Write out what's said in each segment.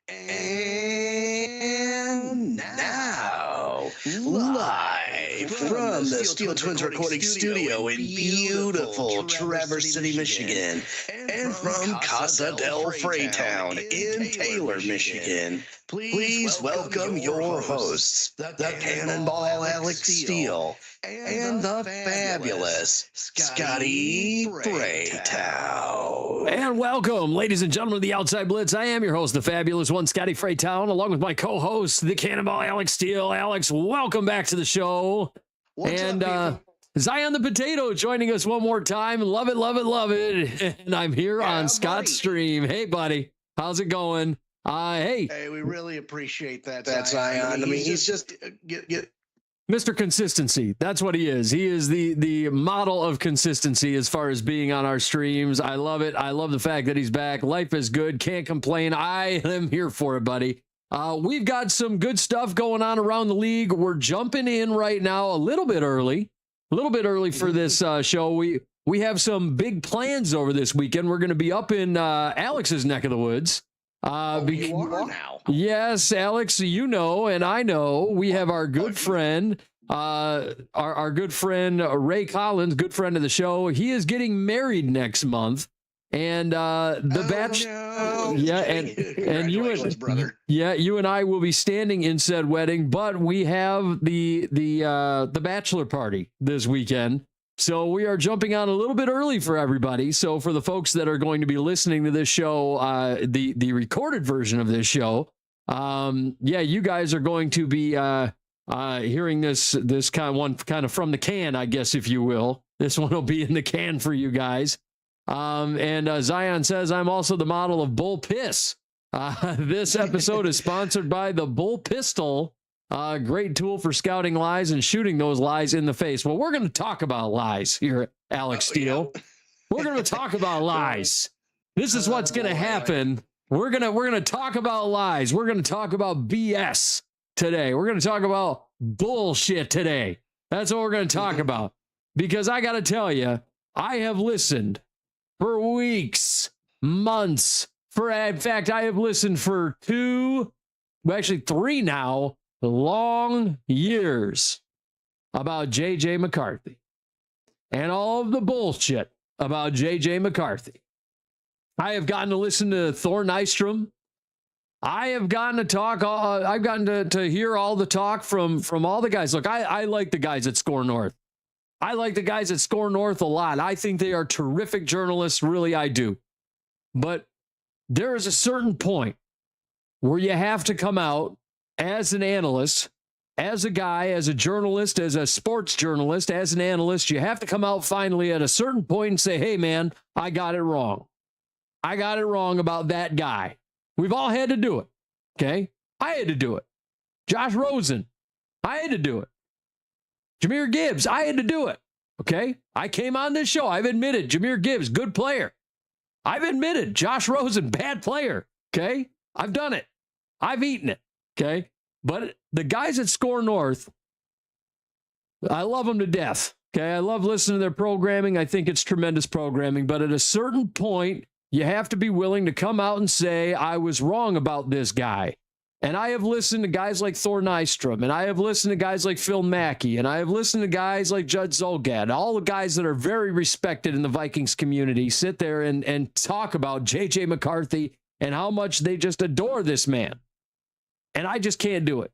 And now, live from the Steel Twins Recording Studio in beautiful Traverse City, Michigan, and from Casa del Freytown in Taylor, Michigan, please welcome your hosts, the Cannonball Alex Steele and the fabulous Scotty Freytown. And welcome, ladies and gentlemen, to the Outside Blitz. I am your host, the fabulous one, Scotty Freytown, along with my co-host, the Cannonball Alex Steele. Alex, welcome back to the show. What's up, Zion the Potato joining us one more time. Love it, love it, love it. And I'm here on Scott's stream. Hey, buddy. How's it going? Hey, we really appreciate that, Zion. I mean, he's just Mr. Consistency. That's what he is. He is the model of consistency as far as being on our streams. I love it. I love the fact that he's back. Life is good. Can't complain. I am here for it, buddy. We've got some good stuff going on around the league. We're jumping in right now a little bit early for this show. We have some big plans over this weekend. We're going to be up in Alex's neck of the woods. you are now. Yes, Alex, you know, and I know we have our good friend, our good friend Ray Collins, good friend of the show. He is getting married next month, and you and I will be standing in said wedding. But we have the bachelor party this weekend. So we are jumping on a little bit early for everybody. So for the folks that are going to be listening to this show, the recorded version of this show, you guys are going to be hearing this kind of from the can, I guess, if you will. This one will be in the can for you guys. And Zion says, I'm also the model of Bull Piss. This episode is sponsored by the Bull Pistol. Great tool for scouting lies and shooting those lies in the face. Well, we're going to talk about lies here, Alex Steele. Yeah. We're going to talk about lies. This is what's going to happen. We're going to talk about lies. We're going to talk about BS today. We're going to talk about bullshit today. That's what we're going to talk about. Because I got to tell you, I have listened for weeks, months. In fact, I have listened for 3 now, long years about J.J. McCarthy and all of the bullshit about J.J. McCarthy. I have gotten to listen to Thor Nystrom. I have gotten to talk. I've gotten to hear all the talk from all the guys. Look, I like the guys at Score North. I like the guys at Score North a lot. I think they are terrific journalists. Really, I do. But there is a certain point where you have to come out as an analyst, as a guy, as a journalist, as a sports journalist, as an analyst. You have to come out finally at a certain point and say, hey, man, I got it wrong. I got it wrong about that guy. We've all had to do it. Okay? I had to do it. Josh Rosen, I had to do it. Jahmyr Gibbs, I had to do it. Okay? I came on this show. I've admitted Jahmyr Gibbs, good player. I've admitted Josh Rosen, bad player. Okay? I've done it. I've eaten it. Okay? But the guys at Score North, I love them to death. Okay? I love listening to their programming. I think it's tremendous programming. But at a certain point, you have to be willing to come out and say, I was wrong about this guy. And I have listened to guys like Thor Nystrom, and I have listened to guys like Phil Mackey, and I have listened to guys like Judd Zulgad, all the guys that are very respected in the Vikings community sit there and talk about J.J. McCarthy and how much they just adore this man. And I just can't do it.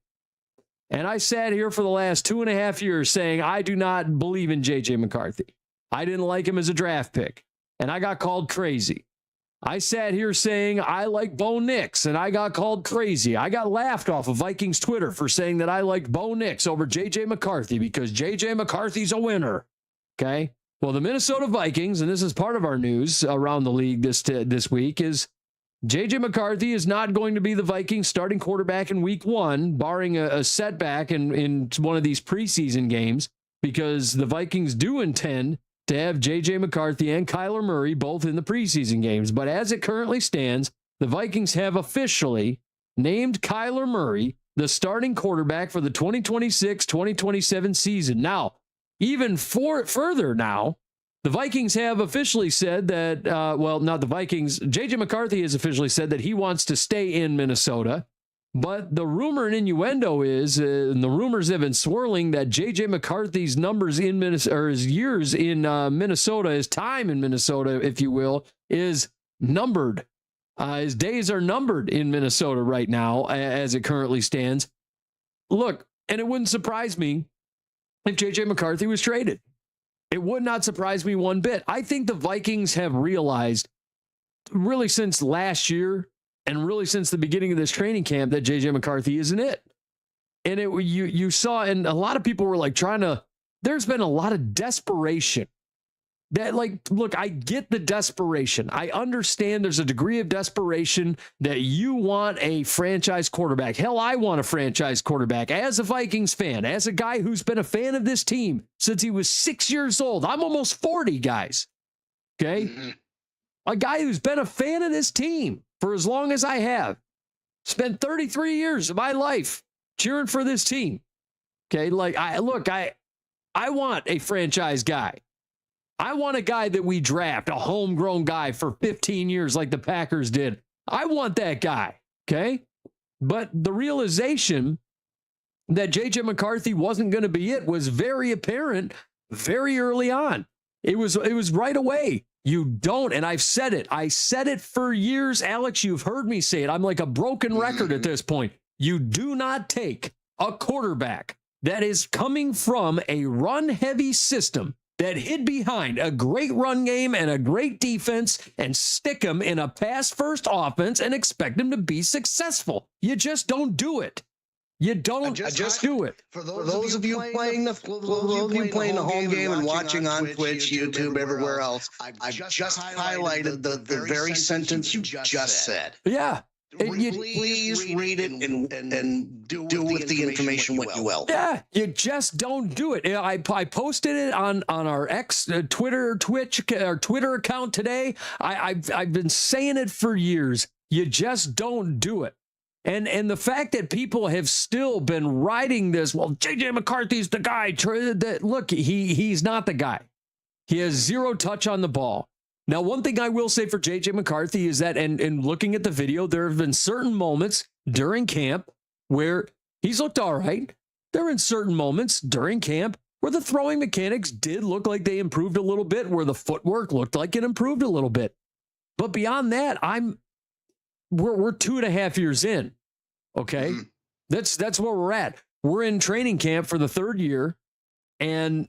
And I sat here for the last 2.5 years saying, I do not believe in J.J. McCarthy. I didn't like him as a draft pick, and I got called crazy. I sat here saying I like Bo Nix, and I got called crazy. I got laughed off of Vikings Twitter for saying that I liked Bo Nix over J.J. McCarthy because J.J. McCarthy's a winner. Okay? Well, the Minnesota Vikings, and this is part of our news around the league this week, is J.J. McCarthy is not going to be the Vikings starting quarterback in week 1, barring a setback in one of these preseason games, because the Vikings do intend to have J.J. McCarthy and Kyler Murray both in the preseason games. But as it currently stands, the Vikings have officially named Kyler Murray the starting quarterback for the 2026-2027 season. Now, even further now, The Vikings have officially said that, not the Vikings. J.J. McCarthy has officially said that he wants to stay in Minnesota. But the rumor and innuendo is, and the rumors have been swirling, that J.J. McCarthy's numbers in Minnesota, or his years in Minnesota, his time in Minnesota, if you will, is numbered. His days are numbered in Minnesota right now, as it currently stands. Look, and it wouldn't surprise me if J.J. McCarthy was traded. It would not surprise me one bit. I think the Vikings have realized, really since last year and really since the beginning of this training camp, that J.J. McCarthy isn't it. And you saw, and a lot of people were like there's been a lot of desperation. That, like, look, I get the desperation. I understand there's a degree of desperation that you want a franchise quarterback. Hell, I want a franchise quarterback as a Vikings fan, as a guy who's been a fan of this team since he was 6 years old. I'm almost 40, guys. Okay? Mm-hmm. A guy who's been a fan of this team for as long as I have. Spent 33 years of my life cheering for this team. Okay? Like, I want a franchise guy. I want a guy that we draft, a homegrown guy for 15 years like the Packers did. I want that guy, okay? But the realization that J.J. McCarthy wasn't going to be it was very apparent very early on. It was right away. You don't, and I've said it. I said it for years, Alex. You've heard me say it. I'm like a broken record at this point. You do not take a quarterback that is coming from a run-heavy system that hid behind a great run game and a great defense and stick him in a pass-first offense and expect him to be successful. You just don't do it. You don't just do it. For those of you playing the home game and watching on Twitch, YouTube, everywhere else, I've just highlighted the very sentence you just said. Yeah. Please read it and do with the information what you will. Yeah, you just don't do it. I posted it on our Twitter account today. I've been saying it for years. You just don't do it. And the fact that people have still been riding this, well, J.J. McCarthy's the guy. Look, he's not the guy. He has zero touch on the ball. Now, one thing I will say for J.J. McCarthy is that, and looking at the video, there have been certain moments during camp where he's looked all right. There have been certain moments during camp where the throwing mechanics did look like they improved a little bit, where the footwork looked like it improved a little bit. But beyond that, we're 2.5 years in. Okay, that's where we're at. We're in training camp for the third year, and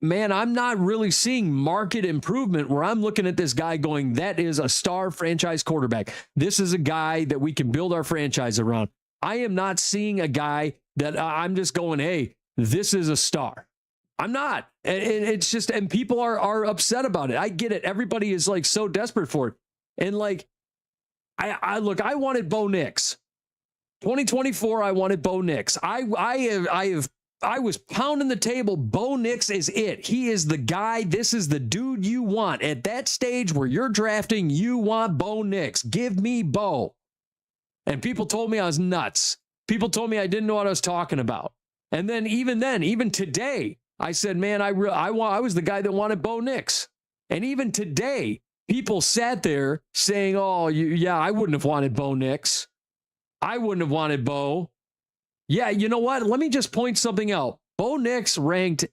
man, I'm not really seeing market improvement where I'm looking at this guy going, that is a star franchise quarterback. This is a guy that we can build our franchise around. I am not seeing a guy that I'm just going, hey, this is a star. I'm not. And it's just, and people are upset about it. I get it. Everybody is like so desperate for it. And like, I wanted Bo Nix. 2024, I wanted Bo Nix. I was pounding the table. Bo Nix is it. He is the guy. This is the dude you want. At that stage where you're drafting, you want Bo Nix. Give me Bo. And people told me I was nuts. People told me I didn't know what I was talking about. And then, even today, I said, man, I was the guy that wanted Bo Nix. And even today, people sat there saying, oh, I wouldn't have wanted Bo Nix. I wouldn't have wanted Bo. Yeah, you know what? Let me just point something out. Bo Nix ranked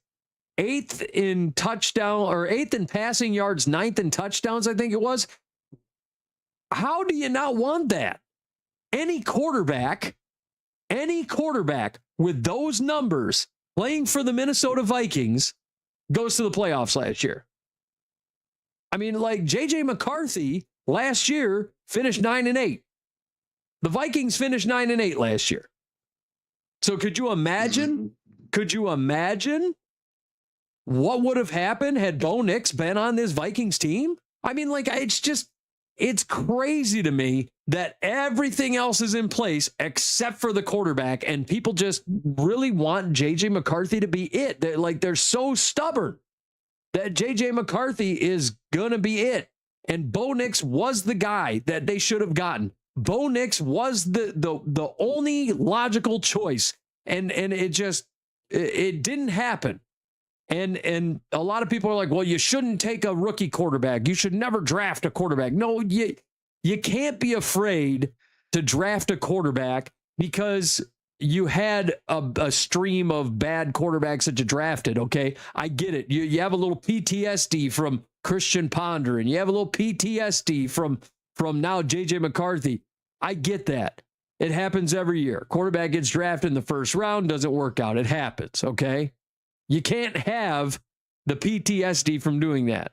8th in touchdown, or 8th in passing yards, 9th in touchdowns, I think it was. How do you not want that? Any quarterback with those numbers playing for the Minnesota Vikings goes to the playoffs last year. I mean, like J.J. McCarthy last year finished 9-8. The Vikings finished 9-8 last year. So could you imagine what would have happened had Bo Nix been on this Vikings team? I mean, like, it's crazy to me that everything else is in place except for the quarterback, and people just really want J.J. McCarthy to be it. They're so stubborn that J.J. McCarthy is going to be it. And Bo Nix was the guy that they should have gotten. Bo Nix was the only logical choice, and it didn't happen. And a lot of people are like, well, you shouldn't take a rookie quarterback. You should never draft a quarterback. No, you can't be afraid to draft a quarterback because you had a stream of bad quarterbacks that you drafted, okay? I get it. You have a little PTSD from Christian Ponder, and you have a little PTSD from now J.J. McCarthy. I get that. It happens every year. Quarterback gets drafted in the first round, doesn't work out. It happens, okay? You can't have the PTSD from doing that.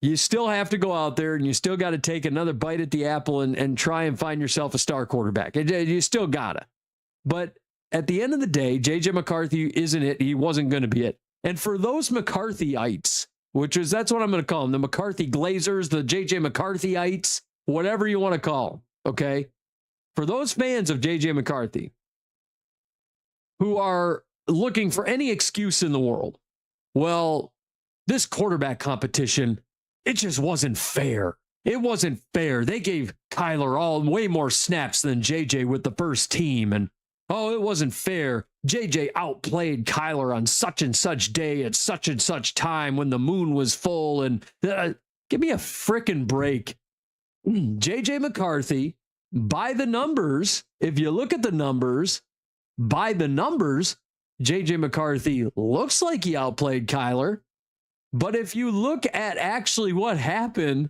You still have to go out there and you still got to take another bite at the apple and try and find yourself a star quarterback. You still got to. But at the end of the day, J.J. McCarthy isn't it. He wasn't going to be it. And for those McCarthyites, that's what I'm going to call them, the McCarthy Glazers, the J.J. McCarthyites, whatever you want to call them, okay? For those fans of J.J. McCarthy who are looking for any excuse in the world, well, this quarterback competition, it just wasn't fair. It wasn't fair. They gave Kyler way more snaps than JJ with the first team. And, it wasn't fair. JJ outplayed Kyler on such and such day at such and such time when the moon was full. And give me a frickin' break. JJ McCarthy, by the numbers, if you look at the numbers, by the numbers, J.J. McCarthy looks like he outplayed Kyler. But if you look at actually what happened,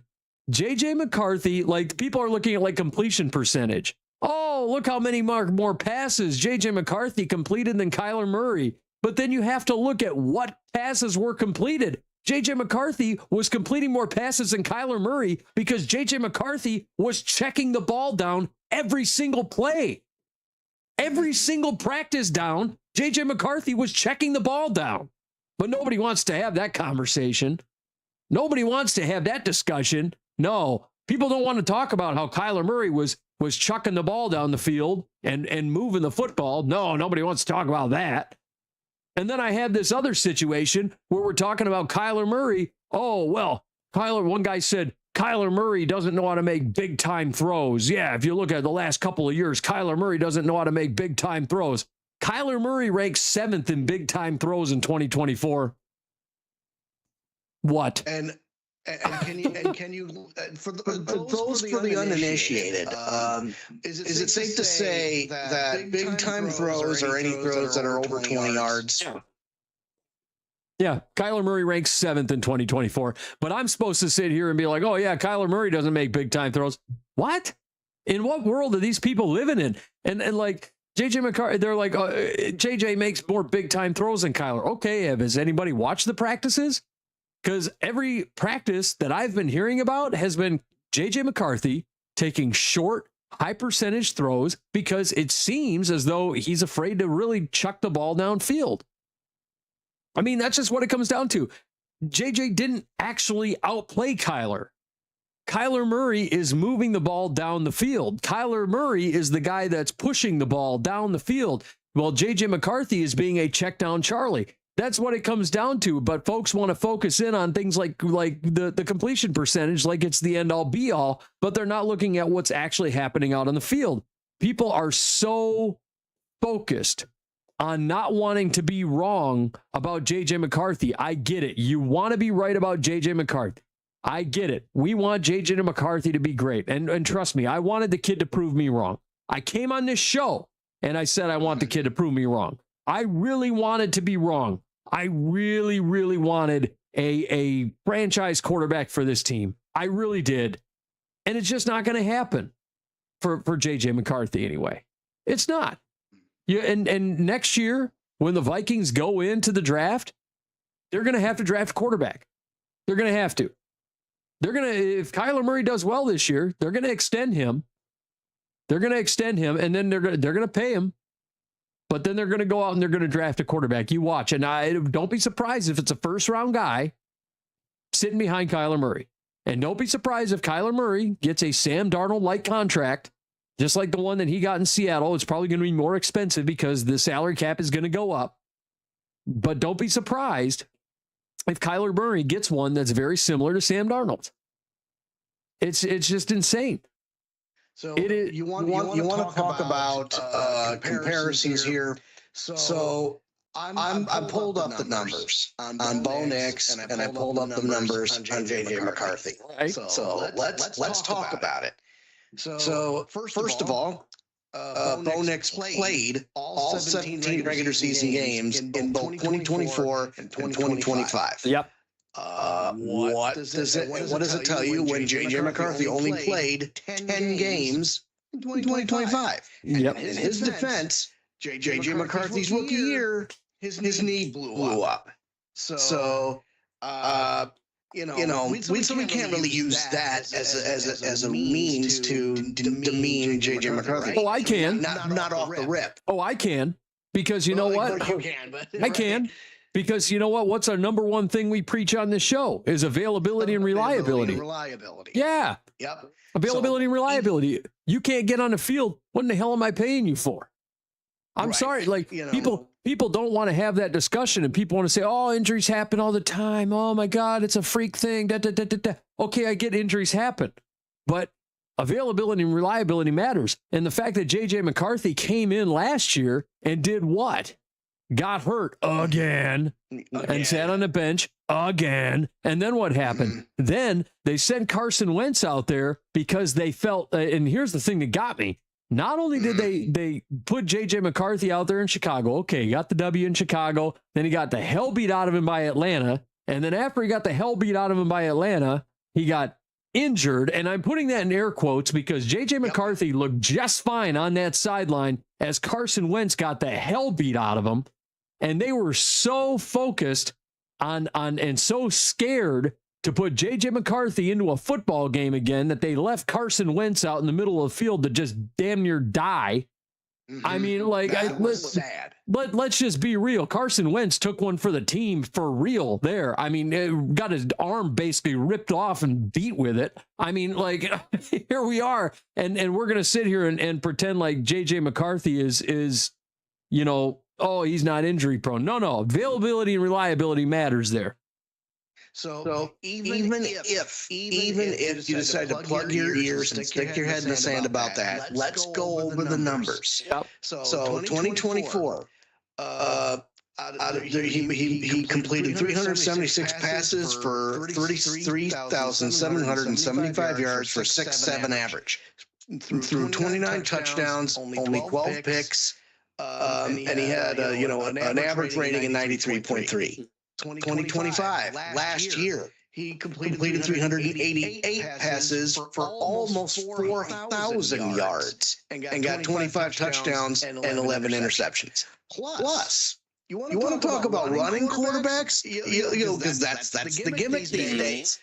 J.J. McCarthy, like people are looking at like completion percentage. Oh, look how many more passes J.J. McCarthy completed than Kyler Murray. But then you have to look at what passes were completed. J.J. McCarthy was completing more passes than Kyler Murray because J.J. McCarthy was checking the ball down every single play. Every single practice down, J.J. McCarthy was checking the ball down. But nobody wants to have that conversation. Nobody wants to have that discussion. No, people don't want to talk about how Kyler Murray was chucking the ball down the field and moving the football. No, nobody wants to talk about that. And then I had this other situation where we're talking about Kyler Murray. Oh, well, one guy said, Kyler Murray doesn't know how to make big-time throws. Yeah, if you look at the last couple of years, Kyler Murray doesn't know how to make big-time throws. Kyler Murray ranks 7th in big-time throws in 2024. What? And can you for the uninitiated, is it safe to say that big-time throws are any throws that are over 20 yards? Yeah, Kyler Murray ranks 7th in 2024. But I'm supposed to sit here and be like, oh, yeah, Kyler Murray doesn't make big-time throws. What? In what world are these people living in? And like, J.J. McCarthy, they're like, J.J. makes more big-time throws than Kyler. Okay, has anybody watched the practices? Because every practice that I've been hearing about has been J.J. McCarthy taking short, high-percentage throws because it seems as though he's afraid to really chuck the ball downfield. I mean, that's just what it comes down to. JJ didn't actually outplay Kyler. Kyler Murray is moving the ball down the field. Kyler Murray is the guy that's pushing the ball down the field, while JJ McCarthy is being a check down Charlie. That's what it comes down to. But folks want to focus in on things like the completion percentage, like it's the end all be all, but they're not looking at what's actually happening out on the field. People are so focused on not wanting to be wrong about J.J. McCarthy. I get it. You want to be right about J.J. McCarthy. I get it. We want J.J. McCarthy to be great. And trust me, I wanted the kid to prove me wrong. I came on this show and I said I want the kid to prove me wrong. I really wanted to be wrong. I really, really wanted a franchise quarterback for this team. I really did. And it's just not going to happen for J.J. McCarthy anyway. It's not. Yeah, and next year, when the Vikings go into the draft, they're going to have to draft a quarterback. They're going to have to. If Kyler Murray does well this year, they're going to extend him. They're going to extend him, and then they're going to pay him. But then they're going to go out and they're going to draft a quarterback. You watch, and don't be surprised if it's a first-round guy sitting behind Kyler Murray. And don't be surprised if Kyler Murray gets a Sam Darnold-like contract, just like the one that he got in Seattle. It's probably going to be more expensive because the salary cap is going to go up. But don't be surprised if Kyler Murray gets one that's very similar to Sam Darnold. It's just insane. So you want to talk about comparisons here. So I pulled up the numbers on Bo Nix, and I pulled up the numbers on J.J. McCarthy. Right. So let's talk about it. So first of all, Bo Nix played all 17 regular season games in both 2024 and 2025. Yep. What does it tell you when J.J. McCarthy only played 10 games in 2025? Yep. In his defense, J.J. McCarthy's rookie year, his knee blew up. So, we can't really use that as a means to demean J.J. McCarthy. Oh, I can. Not off the rip. Oh, I can. Because you know what? You can, but I can. Because you know what? What's our number one thing we preach on this show is availability and reliability. Yeah. Yep. Availability and reliability. You can't get on the field. What in the hell am I paying you for? I'm sorry. Like, people don't want to have that discussion, and people want to say, oh, injuries happen all the time. Oh my God, it's a freak thing. Okay, I get injuries happen, but availability and reliability matters. And the fact that J.J. McCarthy came in last year and did what? Got hurt again and sat on the bench again. And then what happened? Then they sent Carson Wentz out there because they felt, and here's the thing that got me. Not only did they put J.J. McCarthy out there in Chicago, okay, he got the W in Chicago, then he got the hell beat out of him by Atlanta, and then after he got the hell beat out of him by Atlanta, he got injured, and I'm putting that in air quotes because J.J. McCarthy looked just fine on that sideline as Carson Wentz got the hell beat out of him, and they were so focused on and so scared to put J.J. McCarthy into a football game again that they left Carson Wentz out in the middle of the field to just damn near die. I mean, like, let's just be real. Carson Wentz took one for the team for real there. I mean, got his arm basically ripped off and beat with it. I mean, like, here we are. And we're going to sit here and pretend like J.J. McCarthy is, oh, he's not injury prone. No. Availability and reliability matters there. So even if you decide to plug your ears and stick your head in the sand about that, let's go over the numbers. Yep. So 2024, he completed 376 passes for 33,775 yards for 6.7 average. Through 29 touchdowns, only 12 picks, and he had an average rating of 93.3. 2025, last year, he completed 388 passes for almost 4,000 yards and got 25 touchdowns and 11 interceptions. Plus, you want to talk about running quarterbacks? Because that's the gimmick these days.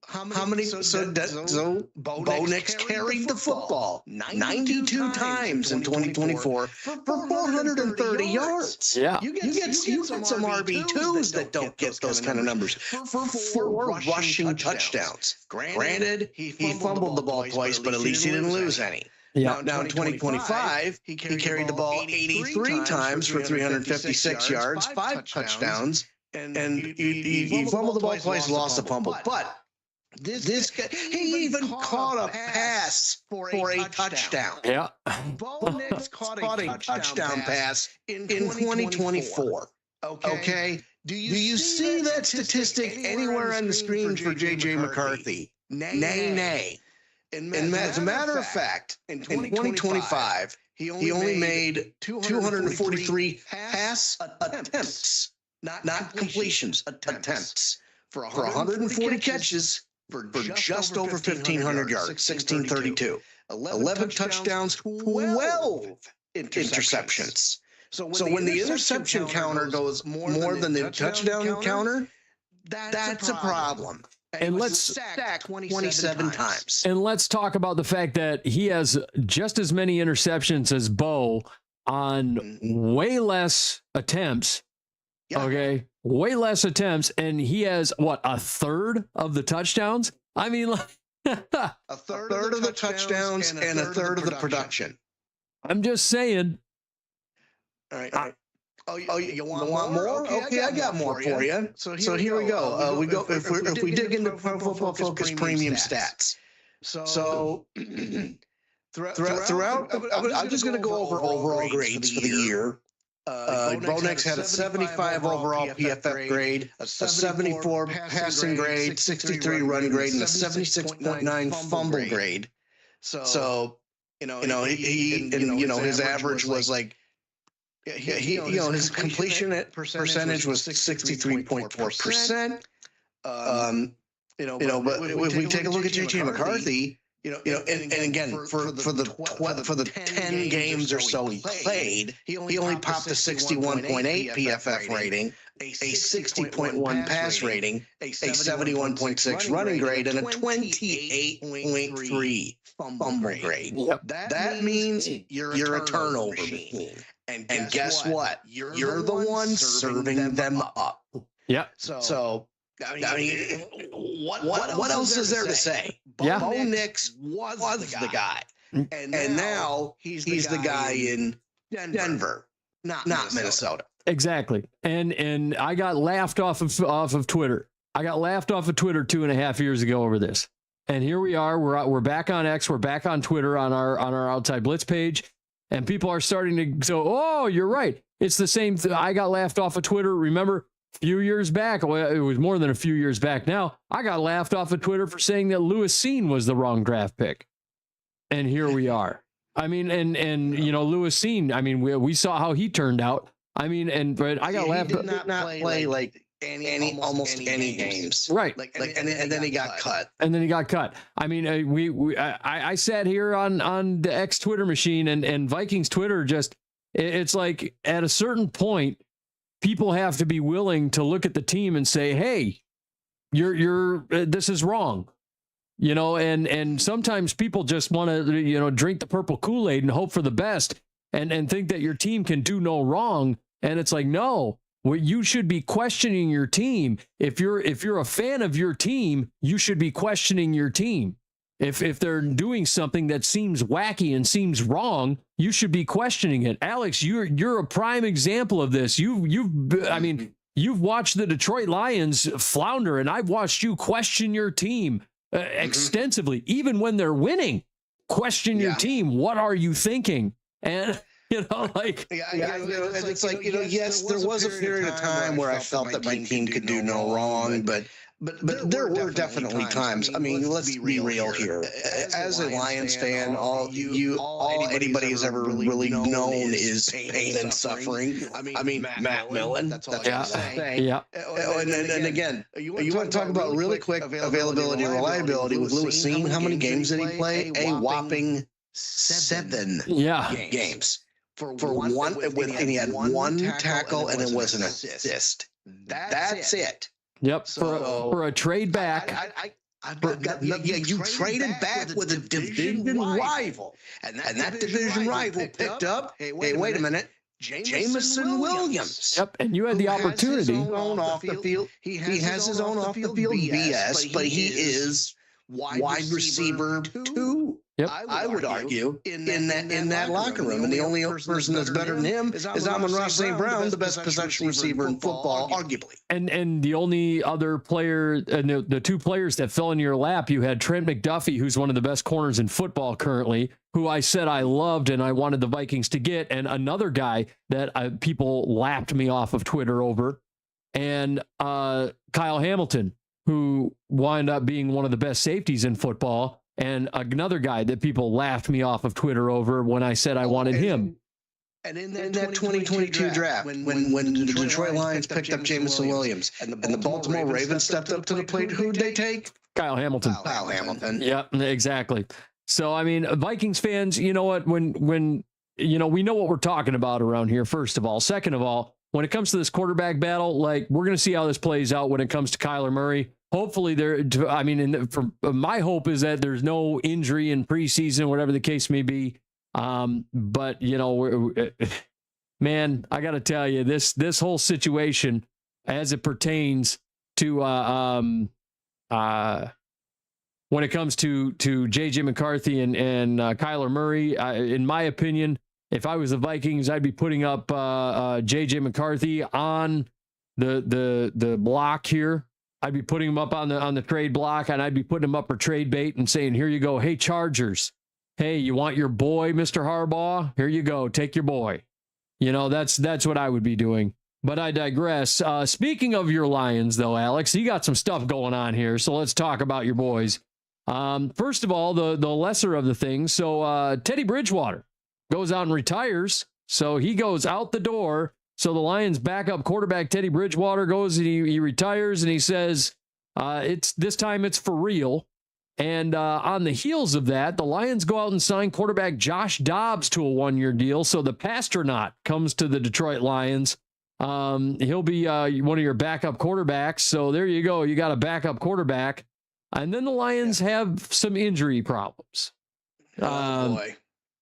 How many? So Bo Nix carried the football 92 times in 2024 for 430 yards. Yeah, you get some RB2s that don't get those kind of numbers for 4 rushing touchdowns. Granted, he fumbled the ball twice, but at least he didn't lose any. Yeah. Now in 2025, he carried the ball 83 times for 356 yards, 5 touchdowns, and he fumbled the ball twice, lost the fumble, but this guy, he even caught a pass for a touchdown. Yeah. Bo Nix caught a touchdown pass in 2024. Okay. Do you see that statistic anywhere on the screen for J.J. McCarthy? Nay. And as a matter of fact, in 2025, he only made 243 pass attempts, not completions, attempts, for 140 catches for just over 1,500 yards, 1,632, 11 touchdowns, 12 interceptions. So when the interception counter goes more than the touchdown counter, that's a problem. And let's stack 27 times. And let's talk about the fact that he has just as many interceptions as Bo on way less attempts. Yeah. Okay. Way less attempts. And he has a third of the touchdowns? I mean, like a third of the touchdowns and a third of the production. I'm just saying. All right. Oh, you want more? Okay, I got more for you. So here we go. If we dig into Pro Football Focus premium stats. So throughout, I'm just going to go over overall grades for the year. Bo Nix had a 75 overall PFF grade, a 74 passing grade, 63 run grade, and a 76.9 fumble grade. So, his average was like, his completion percentage was 63.4%. But if we take a look at JJ McCarthy, and again, for the 10 games or so he played, he only popped a 61.8 PFF rating, a 60.1 pass rating, a 71.6 running grade, and a 28.3 fumble grade. Yep. That means you're a turnover machine. And guess what? You're the one serving them up. Yeah. So I mean, what else is there to say? Yeah. Bo Nix was the guy. And now he's the guy in Denver, not Minnesota. Exactly. And I got laughed off of Twitter. I got laughed off of Twitter 2.5 years ago over this. And here we are. We're back on X. We're back on Twitter on our Outside Blitz page. And people are starting to go, oh, you're right. It's the same thing. I got laughed off of Twitter. Remember, a few years back, well, it was more than a few years back now, I got laughed off of Twitter for saying that Lewis Cine was the wrong draft pick. And here we are. I mean, and Lewis Cine, I mean, we saw how he turned out. I mean, but I got laughed. He did not play like almost any games. Right. And then he got cut. And then he got cut. I mean, I sat here on the X Twitter machine and Vikings Twitter it's like at a certain point, people have to be willing to look at the team and say, hey, this is wrong. And sometimes people just want to, drink the purple Kool-Aid and hope for the best and think that your team can do no wrong. And it's like, no, you should be questioning your team. If you're a fan of your team, you should be questioning your team. If they're doing something that seems wacky and seems wrong, you should be questioning it. Alex, you're a prime example of this. You've watched the Detroit Lions flounder, and I've watched you question your team extensively, even when they're winning. Question your team. What are you thinking? And yes, there was a period of time where I felt that my team could do no wrong, but there were definitely times. I mean, let's be real here. As a Lions fan, all anybody has ever really known is pain and suffering. I mean, Matt Millen. That's all I'm saying. Yeah. And again, you want to talk about really quick availability and reliability with Lewis Cine? How many games did he play? A whopping 7 games. For one, and he had one tackle, and it was an assist. That's it. Yep. For a trade back. You traded back with a division rival, and that division rival picked up. Hey, wait a minute. Jameson Williams. Yep. And you had the opportunity. He has his own off the field BS, but he is wide receiver 2. Yep. I would argue in that locker room, and the only person that's better than him is Amon-Ra St. Brown, the best possession receiver in football, arguably. And the only other player, and the two players that fell in your lap, you had Trent McDuffie, who's one of the best corners in football currently, who I said I loved and I wanted the Vikings to get, and another guy that people lapped me off of Twitter over, and Kyle Hamilton, who wound up being one of the best safeties in football. And another guy that people laughed me off of Twitter over when I said I wanted him. And in that 2022 draft, when the Detroit Lions picked up Jameson Williams and the Baltimore Ravens stepped up to the plate, who'd they take? Kyle Hamilton. Kyle Hamilton. Yeah, exactly. So, I mean, Vikings fans, you know what? When we know what we're talking about around here, first of all. Second of all, when it comes to this quarterback battle, like, we're going to see how this plays out when it comes to Kyler Murray. Hopefully my hope is that there's no injury in preseason, whatever the case may be. But man, I got to tell you, this whole situation as it pertains to, when it comes to JJ McCarthy and Kyler Murray, in my opinion, if I was the Vikings, I'd be putting up JJ McCarthy on the block here. I'd be putting him up on the trade block, and I'd be putting him up for trade bait and saying, here you go. Hey, Chargers. Hey, you want your boy, Mr. Harbaugh? Here you go. Take your boy. That's what I would be doing. But I digress. Speaking of your Lions, though, Alex, you got some stuff going on here. So let's talk about your boys. First of all, the lesser of the things. So Teddy Bridgewater goes out and retires. So he goes out the door. So the Lions' backup quarterback, Teddy Bridgewater, goes and he retires, and he says, this time it's for real. And on the heels of that, the Lions go out and sign quarterback Josh Dobbs to a 1-year deal. So the Pastronaut comes to the Detroit Lions. He'll be one of your backup quarterbacks. So there you go. You got a backup quarterback. And then the Lions have some injury problems. Oh, boy.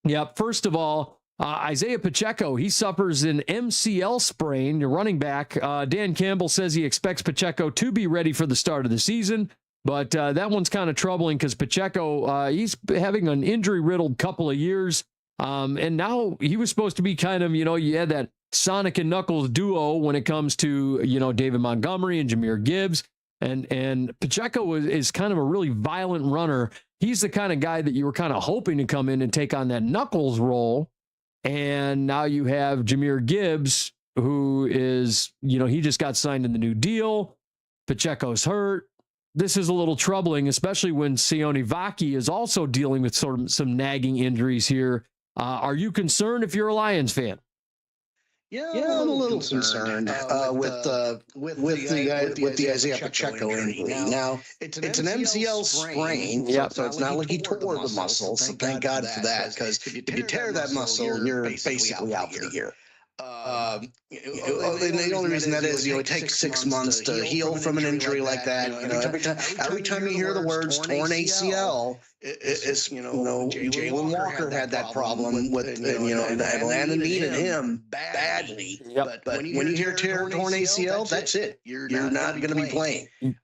Yep. First of all, Isaiah Pacheco, he suffers an MCL sprain, your running back. Dan Campbell says he expects Pacheco to be ready for the start of the season, but that one's kind of troubling because Pacheco, he's having an injury-riddled couple of years, and now he was supposed to be kind of, you had that Sonic and Knuckles duo when it comes to, David Montgomery and Jahmyr Gibbs, and Pacheco is kind of a really violent runner. He's the kind of guy that you were kind of hoping to come in and take on that Knuckles role. And now you have Jahmyr Gibbs, who is, he just got signed in the new deal. Pacheco's hurt. This is a little troubling, especially when Sione Vaki is also dealing with some nagging injuries here. Are you concerned if you're a Lions fan? Yeah, I'm a little concerned with the Isaiah Pacheco injury. Now, it's an MCL sprain, so it's not like he tore the muscle. So thank God for that, because if you tear that muscle, you're basically out for the year. The only reason that is, it takes 6 months to heal from an injury like that. Every time you hear the words torn ACL, it's Jalen Walker had that problem with, and Atlanta needed him badly. But when you hear torn ACL, that's it. You're not going to be playing. You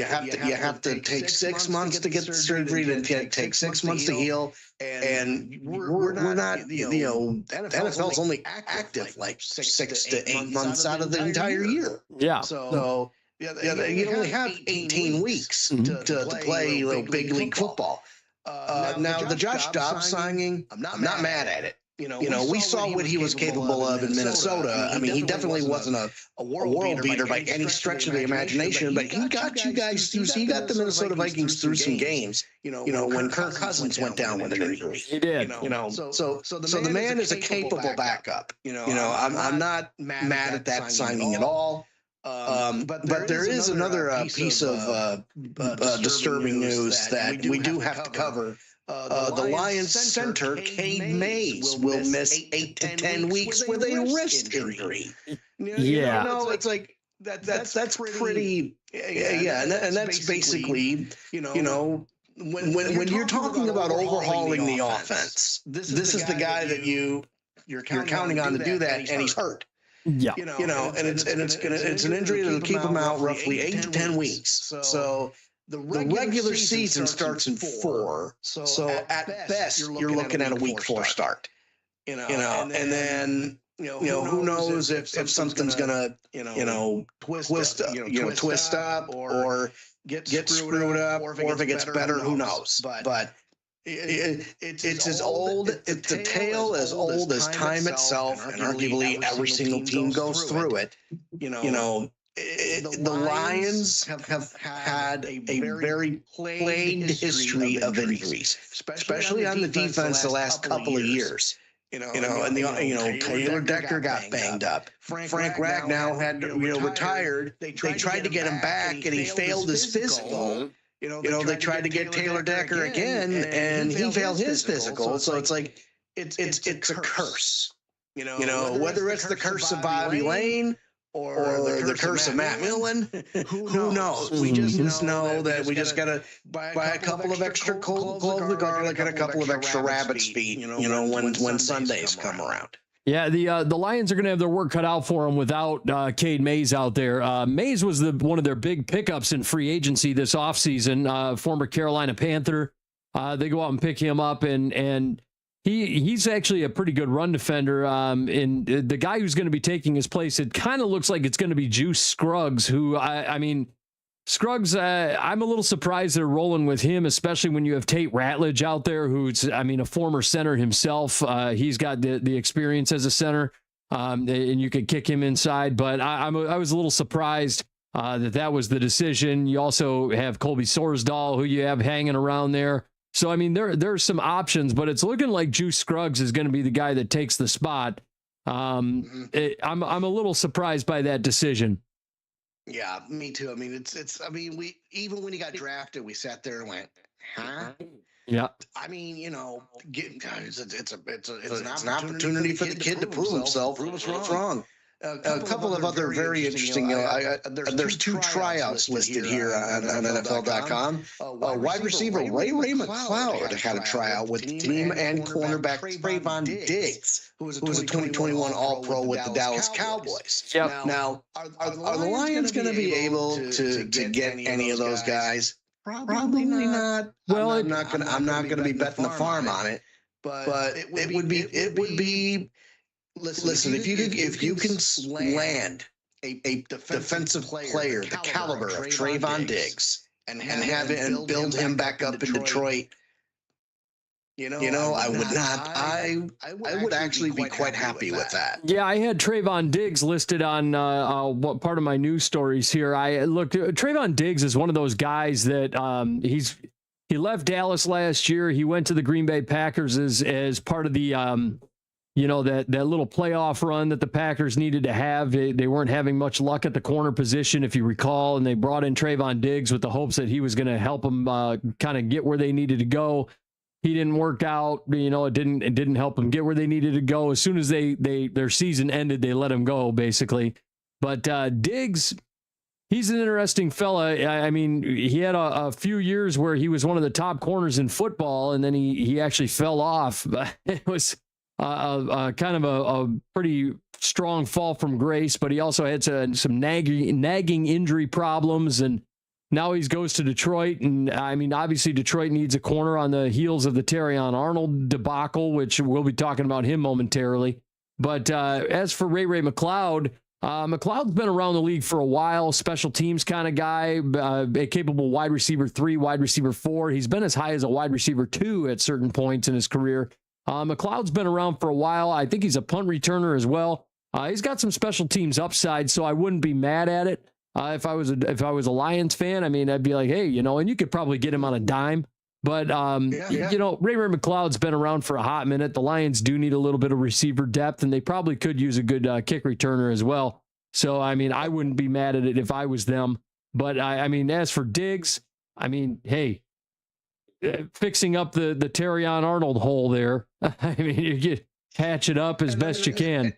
have to take 6 months to get the surgery, then take 6 months to heal. And we're not, the NFL's only active like 6 to 8 months out of the entire year. Yeah. So you only have 18 weeks to play big league football. Now the Josh Dobbs signing, I'm not mad at it. We saw what he was capable of in Minnesota. I mean, he definitely wasn't a world beater by any stretch of the imagination, but he got you guys through. He got the Minnesota Vikings through some games. When Kirk Cousins went down with an injury. He did. So the man is a capable backup. I'm not mad at that signing at all. But there is another piece of disturbing news that we do have to cover. The Lions center, Cade Mays, will miss 8 to 10 weeks with a wrist injury. It's like that's pretty. And that's basically, when you're talking about overhauling the offense, this is the guy that you're counting on to do that, and he's hurt. Yeah, and it's an injury that'll keep him out roughly 8 to 10 weeks. So. The regular season starts in 4, so at best you're looking at a week 4 start. And then who knows if something's gonna twist up or get screwed up, or if it gets better, who knows? But it's as old. It's the tale as old as time itself, and arguably every single team goes through it. The Lions have had a very plagued history of injuries, especially on the defense the last couple of years. Taylor Decker got banged up. Frank Ragnow had retired. They tried to get him back, and he failed his physical. They tried to get Taylor Decker again, and he failed his physical. So it's like it's a curse. Whether it's the curse of Bobby Lane or the curse of Matt Millen, who knows? We just know that we just got to buy a couple of extra cloves of garlic and a couple of extra rabbit's feet, when Sundays come around. Yeah, the Lions are going to have their work cut out for them without Cade Mays out there. Mays was one of their big pickups in free agency this offseason, former Carolina Panther. They go out and pick him up, and he's actually a pretty good run defender. And the guy who's going to be taking his place, it kind of looks like it's going to be Juice Scruggs, who, I mean, Scruggs, I'm a little surprised they're rolling with him, especially when you have Tate Ratledge out there, who's, a former center himself. He's got the experience as a center. and you could kick him inside. But I was a little surprised that was the decision. You also have Colby Sorsdahl, who you have hanging around there. So, I mean, there's some options, but it's looking like Juice Scruggs is going to be the guy that takes the spot. I'm a little surprised by that decision. Yeah, me too. I mean, we even when he got drafted, we sat there and went, huh? Yeah. I mean, it's an opportunity for the kid to prove himself. Prove us wrong. A couple of other very interesting. There's two tryouts listed here on NFL.com. Wide receiver Ray McCloud had a tryout with the team, and cornerback Trayvon Diggs, who was a 2021 All-Pro with the Dallas Cowboys. Yep. Now, are the Lions going to be able to get any of those guys? Probably not. Well, I'm not going to be betting the farm on it, but it would be. Listen, if you can land a defensive player the caliber of Trayvon Diggs and have it and build him back up in Detroit, I would not. I would actually be quite happy with that. Yeah, I had Trayvon Diggs listed on what part of my news stories here. I looked. Trayvon Diggs is one of those guys that he left Dallas last year. He went to the Green Bay Packers as part of the that little playoff run that the Packers needed to have. They weren't having much luck at the corner position, if you recall, and they brought in Trayvon Diggs with the hopes that he was going to help them kind of get where they needed to go. He didn't work out. It didn't help them get where they needed to go. As soon as their season ended, they let him go, basically. But Diggs, he's an interesting fella. I mean, he had a few years where he was one of the top corners in football, and then he actually fell off. It was kind of a pretty strong fall from grace, but he also had some nagging injury problems, and now he goes to Detroit. And I mean, obviously Detroit needs a corner on the heels of the Terrion Arnold debacle, which we'll be talking about him momentarily. But as for Ray McCloud, McCloud's been around the league for a while, special teams kind of guy, a capable wide receiver 3, wide receiver 4. He's been as high as a wide receiver 2 at certain points in his career. McCloud's been around for a while. I think he's a punt returner as well. He's got some special teams upside, so I wouldn't be mad at it. If I was a Lions fan, I mean, I'd be like, hey, and you could probably get him on a dime. But Ray McCloud's been around for a hot minute. The Lions do need a little bit of receiver depth, and they probably could use a good kick returner as well. So I mean, I wouldn't be mad at it if I was them. But I mean, as for Diggs, I mean, hey. Fixing up the Terrion Arnold hole there. I mean, you get patch it up as best you can.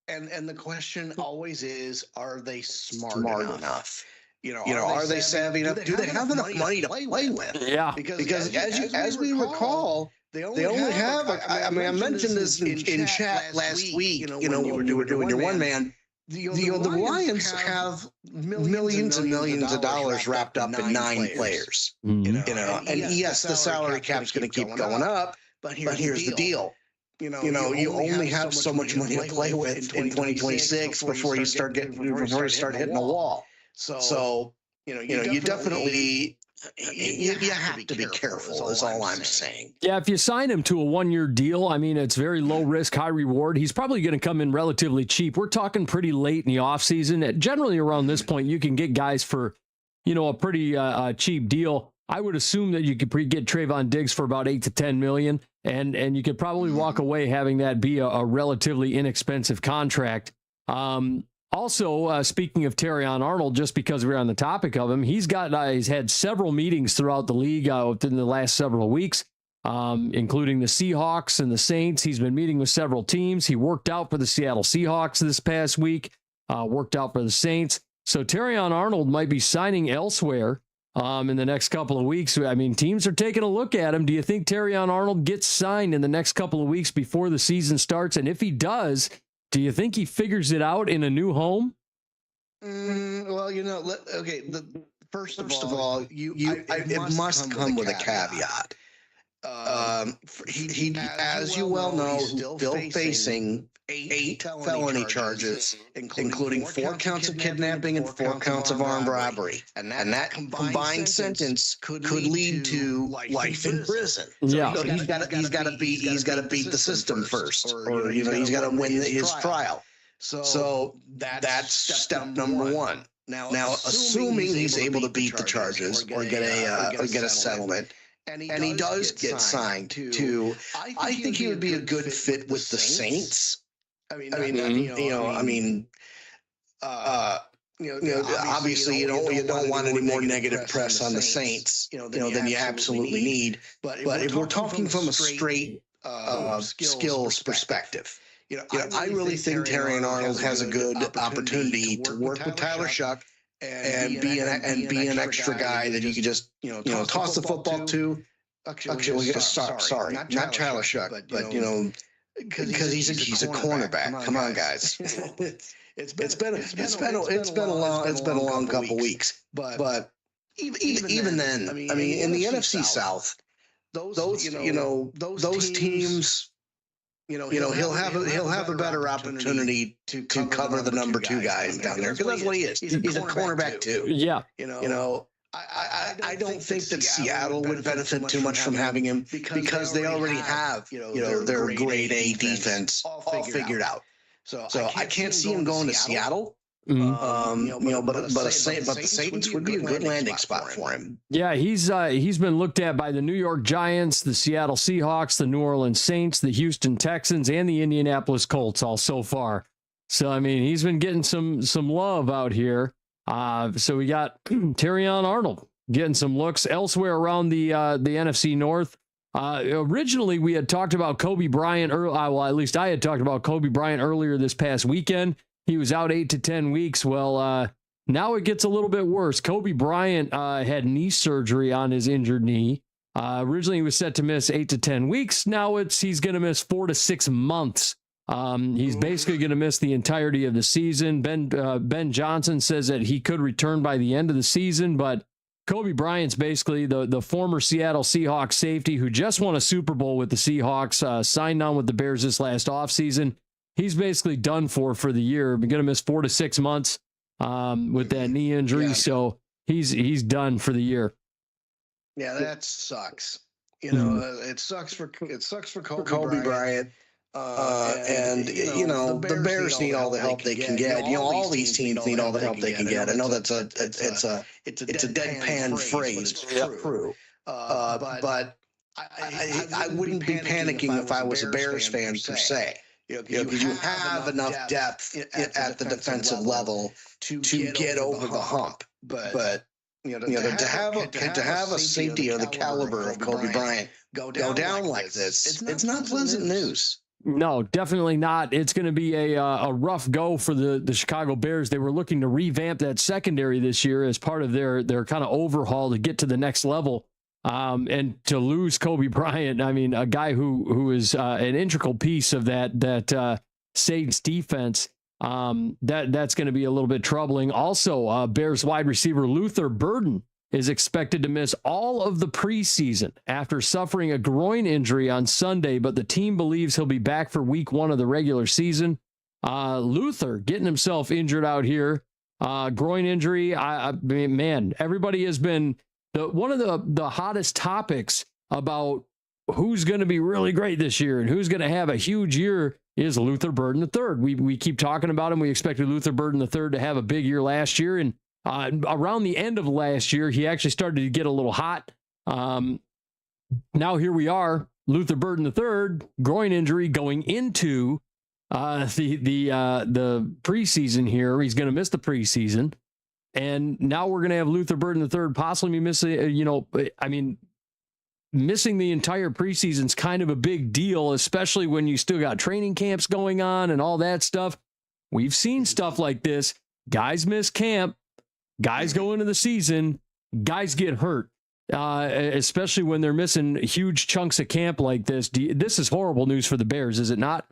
And the question always is, are they smart enough? Are they savvy enough? Do they have enough money to play with? Yeah. Because as we recall, they only have. I mentioned this in chat last week. When you were doing your one man. The Lions have millions and millions of dollars wrapped up in 9 players. And yes, the salary cap's going to keep going up, but here's the deal. You only have so much money to play with in 2026 before you start hitting a wall. So you definitely. You have to be careful, is all I'm saying. Yeah, if you sign him to a 1-year deal, I mean, it's very low risk, high reward. He's probably going to come in relatively cheap. We're talking pretty late in the offseason. Generally around this point, you can get guys for, a pretty cheap deal. I would assume that you could get Trayvon Diggs for about $8 to $10 million, and you could probably walk away having that be a relatively inexpensive contract. Also, speaking of Terrion Arnold, just because we're on the topic of him, he's had several meetings throughout the league within the last several weeks, including the Seahawks and the Saints. He's been meeting with several teams. He worked out for the Seattle Seahawks this past week, worked out for the Saints. So Terrion Arnold might be signing elsewhere in the next couple of weeks. I mean, teams are taking a look at him. Do you think Terrion Arnold gets signed in the next couple of weeks before the season starts? And if he does, do you think he figures it out in a new home? Well, okay. First of all, it must come with a caveat. He, as you well know, still facing 8 felony charges, including 4 counts of kidnapping and 4 counts of armed robbery. And that combined sentence could lead to life in prison. Yeah. So he's got to beat the system first, or he's got to win his trial. So that's step number 1. Now, assuming he's able to beat the charges or get a settlement, and he does get signed to, I think he would be a good fit with the Saints. Obviously you don't want any more negative press on the Saints, than you absolutely need. But if we're talking from a straight skills perspective, I really think Terrion Arnold has a good opportunity to work with Tyler Shuck and be an extra guy that you could just toss the football to. Actually, sorry, not Tyler Shuck, but because he's a cornerback. Come on, guys. It's been a long couple weeks, but even then, I mean, in the NFC South, those teams. He'll have a better opportunity to cover the number 2 guys down there, because that's what he is. He's a cornerback too. Yeah. I don't think that Seattle would benefit too much from having him, because they already have their grade A defense all figured out. So I can't see him going to Seattle. Mm-hmm. But the Saints would be a good landing spot for him. Yeah, he's been looked at by the New York Giants, the Seattle Seahawks, the New Orleans Saints, the Houston Texans, and the Indianapolis Colts all so far. So I mean, he's been getting some love out here. So we got Terrion Arnold getting some looks elsewhere around the NFC North. Originally, we had talked about Kobe Bryant. Well, at least I had talked about Kobe Bryant earlier this past weekend. He was out 8 to 10 weeks. Well, now it gets a little bit worse. Kobe Bryant had knee surgery on his injured knee. Originally, he was set to miss 8 to 10 weeks. Now he's going to miss 4 to 6 months. He's basically going to miss the entirety of the season. Ben Johnson says that he could return by the end of the season, but Kobe Bryant's basically the former Seattle Seahawks safety who just won a Super Bowl with the Seahawks, signed on with the Bears this last offseason. He's basically done for the year. We're going to miss 4 to 6 months with that knee injury. Yeah. So he's done for the year. Yeah, that sucks. It sucks for Kobe Bryant. The Bears need all the help they can get. All these teams need all the help they can get. I know it's a deadpan phrase. True. But I wouldn't be panicking if I was a Bears fan per se. Because you have enough depth at the defensive level to get over the hump. But to have a safety of the caliber of Kobe Bryant go down like this, it's not pleasant news. No, definitely not. It's going to be a rough go for the Chicago Bears. They were looking to revamp that secondary this year as part of their kind of overhaul to get to the next level. And to lose Kobe Bryant, I mean, a guy who is an integral piece of that Saints defense, that's going to be a little bit troubling. Also, Bears wide receiver Luther Burden is expected to miss all of the preseason after suffering a groin injury on Sunday, but the team believes he'll be back for week 1 of the regular season. Luther getting himself injured out here, groin injury. I mean, man, everybody has been one of the hottest topics about who's going to be really great this year and who's going to have a huge year is Luther Burden III. We keep talking about him. We expected Luther Burden III to have a big year last year, and around the end of last year, he actually started to get a little hot. Now here we are, Luther Burden III, groin injury going into the preseason here. He's going to miss the preseason. And now we're going to have Luther Burden III possibly missing, missing the entire preseason is kind of a big deal, especially when you still got training camps going on and all that stuff. We've seen stuff like this. Guys miss camp. Guys go into the season. Guys get hurt, especially when they're missing huge chunks of camp like this. This is horrible news for the Bears, is it not?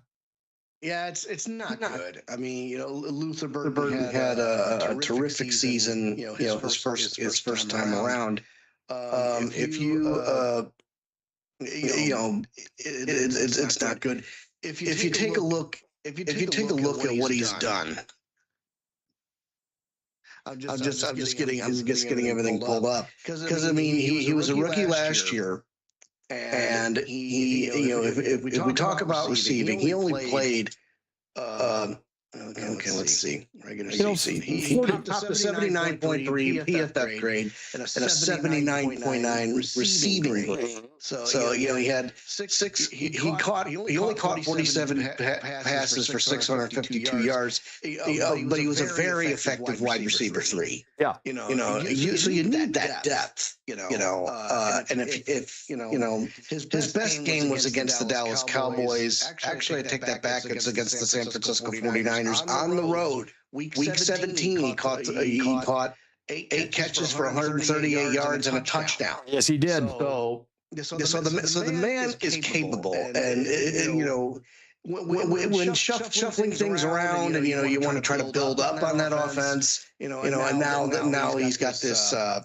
Yeah, it's not good. I mean, Luther Burden had a terrific season. His first time around. If you it's not good. If you take a look at what he's done. I'm just getting everything pulled up because I mean he was a rookie last year, and if we talk about receiving, he only played. Okay, let's see. Regular season. He topped a 79.3 PFF grade and a 79.9 receiving grade. So he had he only caught 47 passes for 652 yards, but he was a very effective wide receiver 3. Yeah. So you need that depth, and if his best game was against the Dallas Cowboys. Actually, I take that back. It's against the San Francisco 49ers on the road. Week 17, he caught 8 catches for 138 yards and a touchdown. Yes, he did. So the man is capable, and when shuffling things around, and you want to try to build up on that offense, and now he's got this, the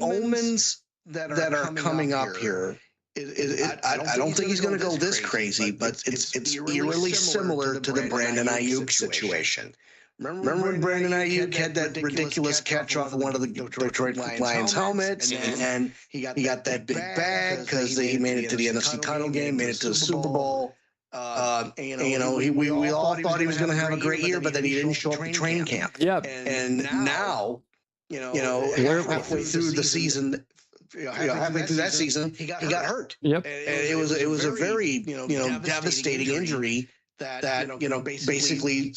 omens that are coming up here. I don't think he's going to go this crazy, but it's eerily similar to the Brandon Ayuk situation. Remember when Brandon Ayuk had that ridiculous catch off of one of the Detroit Lions helmets, and he got that big bag because he made it to the NFC title game, made it to the Super Bowl. We all thought he was going to have a great year, but then he didn't show up at training camp. Yep. And now, halfway through the season. Halfway through that season, he got hurt. Yep. And it was a very devastating injury that basically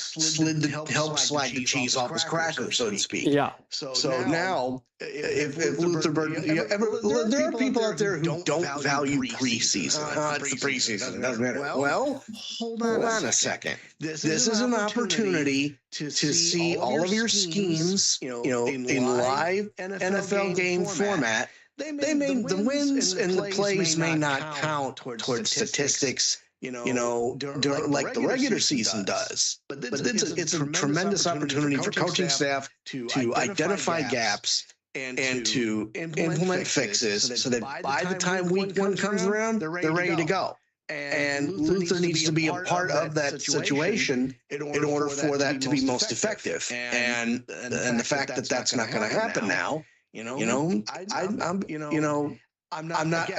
helped slide the cheese off his cracker, so to speak. Yeah. So now, if Luther Burden, there are people out there who don't value preseason. It's the preseason. It doesn't matter. Well, hold on a second. This is an opportunity to see all of your schemes, in live NFL game format. They made the wins and the plays may not count towards statistics, like the regular season does. But it's a tremendous opportunity for coaching staff to identify gaps and to implement fixes so that by the time week 1 comes around, they're ready to go. And Luther needs to be a part of that situation in order for that to be most effective. And the fact that that's not going to happen now. I'm not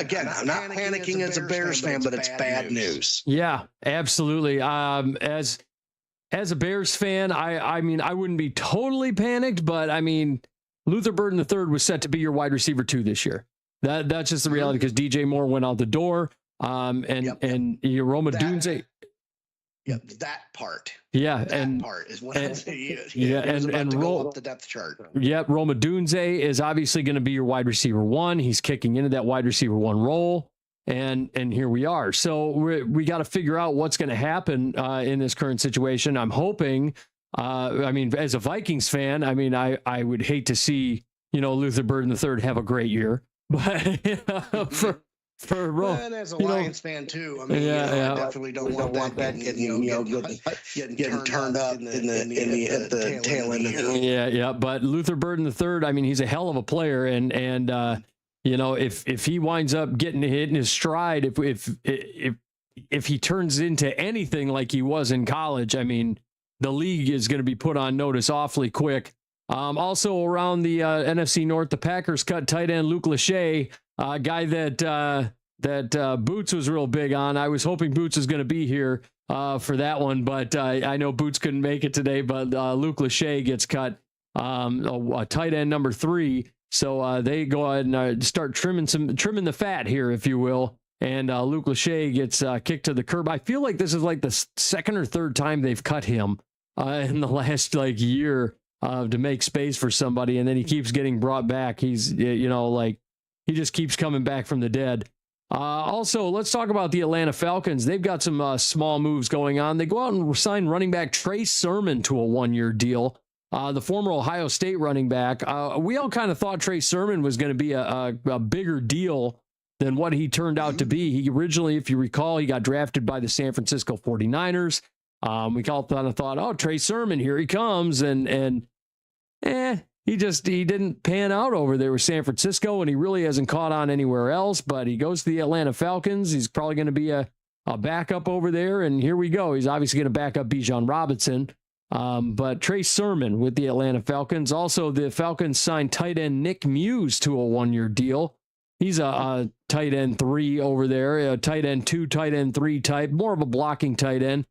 panicking as a Bears fan, but it's bad news. Yeah, absolutely. As a Bears fan, I mean, I wouldn't be totally panicked, but I mean, Luther Burden III was set to be your wide receiver 2 this year. That's just the reality because DJ Moore went out the door. And Roma Dunze. Yeah, that part. Yeah, that part is what I'm saying. And roll up the depth chart. Yeah, Roma Dunze is obviously going to be your wide receiver 1. He's kicking into that wide receiver 1 role, and here we are. So we got to figure out what's going to happen in this current situation. I'm hoping. I mean, as a Vikings fan, I mean, I would hate to see Luther Burden III have a great year, but for Rome, and as a Lions fan too, I mean, I definitely don't want that getting turned up at the tail end of it. Yeah. But Luther Burden III, I mean, he's a hell of a player, and if he winds up getting hit in his stride, if he turns into anything like he was in college, I mean, the league is going to be put on notice awfully quick. Also around the NFC North, the Packers cut tight end Luke Lachey. A guy that Boots was real big on. I was hoping Boots was going to be here for that one, but I know Boots couldn't make it today. But Luke Lachey gets cut, a tight end number 3. So they go ahead and start trimming the fat here, if you will. And Luke Lachey gets kicked to the curb. I feel like this is like the second or third time they've cut him in the last year to make space for somebody, and then he keeps getting brought back. He's he just keeps coming back from the dead. Also, let's talk about the Atlanta Falcons. They've got some small moves going on. They go out and sign running back Trey Sermon to a 1-year deal. The former Ohio State running back. We all kind of thought Trey Sermon was going to be a bigger deal than what he turned out to be. He originally, if you recall, he got drafted by the San Francisco 49ers. We all thought, oh, Trey Sermon, here he comes. And he didn't pan out over there with San Francisco, and he really hasn't caught on anywhere else. But he goes to the Atlanta Falcons. He's probably going to be a backup over there, and here we go. He's obviously going to back up Bijan Robinson. But Trey Sermon with the Atlanta Falcons. Also, the Falcons signed tight end Nick Muse to a 1-year deal. He's a tight end 3 over there, a tight end 2, tight end 3 type, more of a blocking tight end.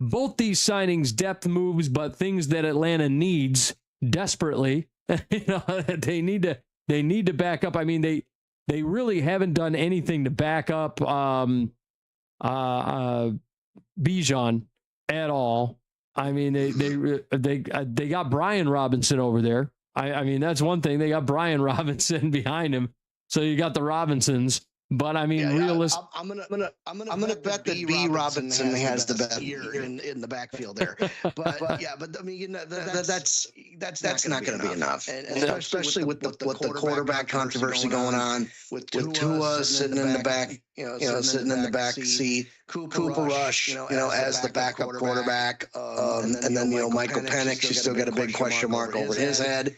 Both these signings, depth moves, but things that Atlanta needs desperately. They need to back up. I mean, they really haven't done anything to back up Bijan at all. I mean, they got Brian Robinson over there. I mean, that's one thing. They got Brian Robinson behind him. So you got the Robinsons. But I mean, realistic. I'm gonna bet that B. Robinson has the best year in the backfield there. But I mean, that's not going to be enough, and especially with the quarterback controversy going on, with Tua sitting in the back, sitting in the back seat, Cooper Rush, as the backup quarterback, and then Michael Penix, you still got a big question mark over his head,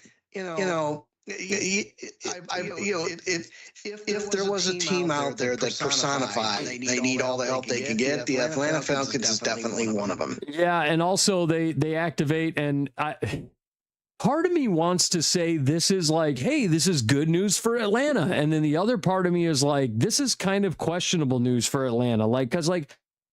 If there was a team out there that personified, they need all the help they can get. The Atlanta Falcons is definitely one of them. Yeah, and also they activate, and part of me wants to say this is like, hey, this is good news for Atlanta, and then the other part of me is like, this is kind of questionable news for Atlanta, like because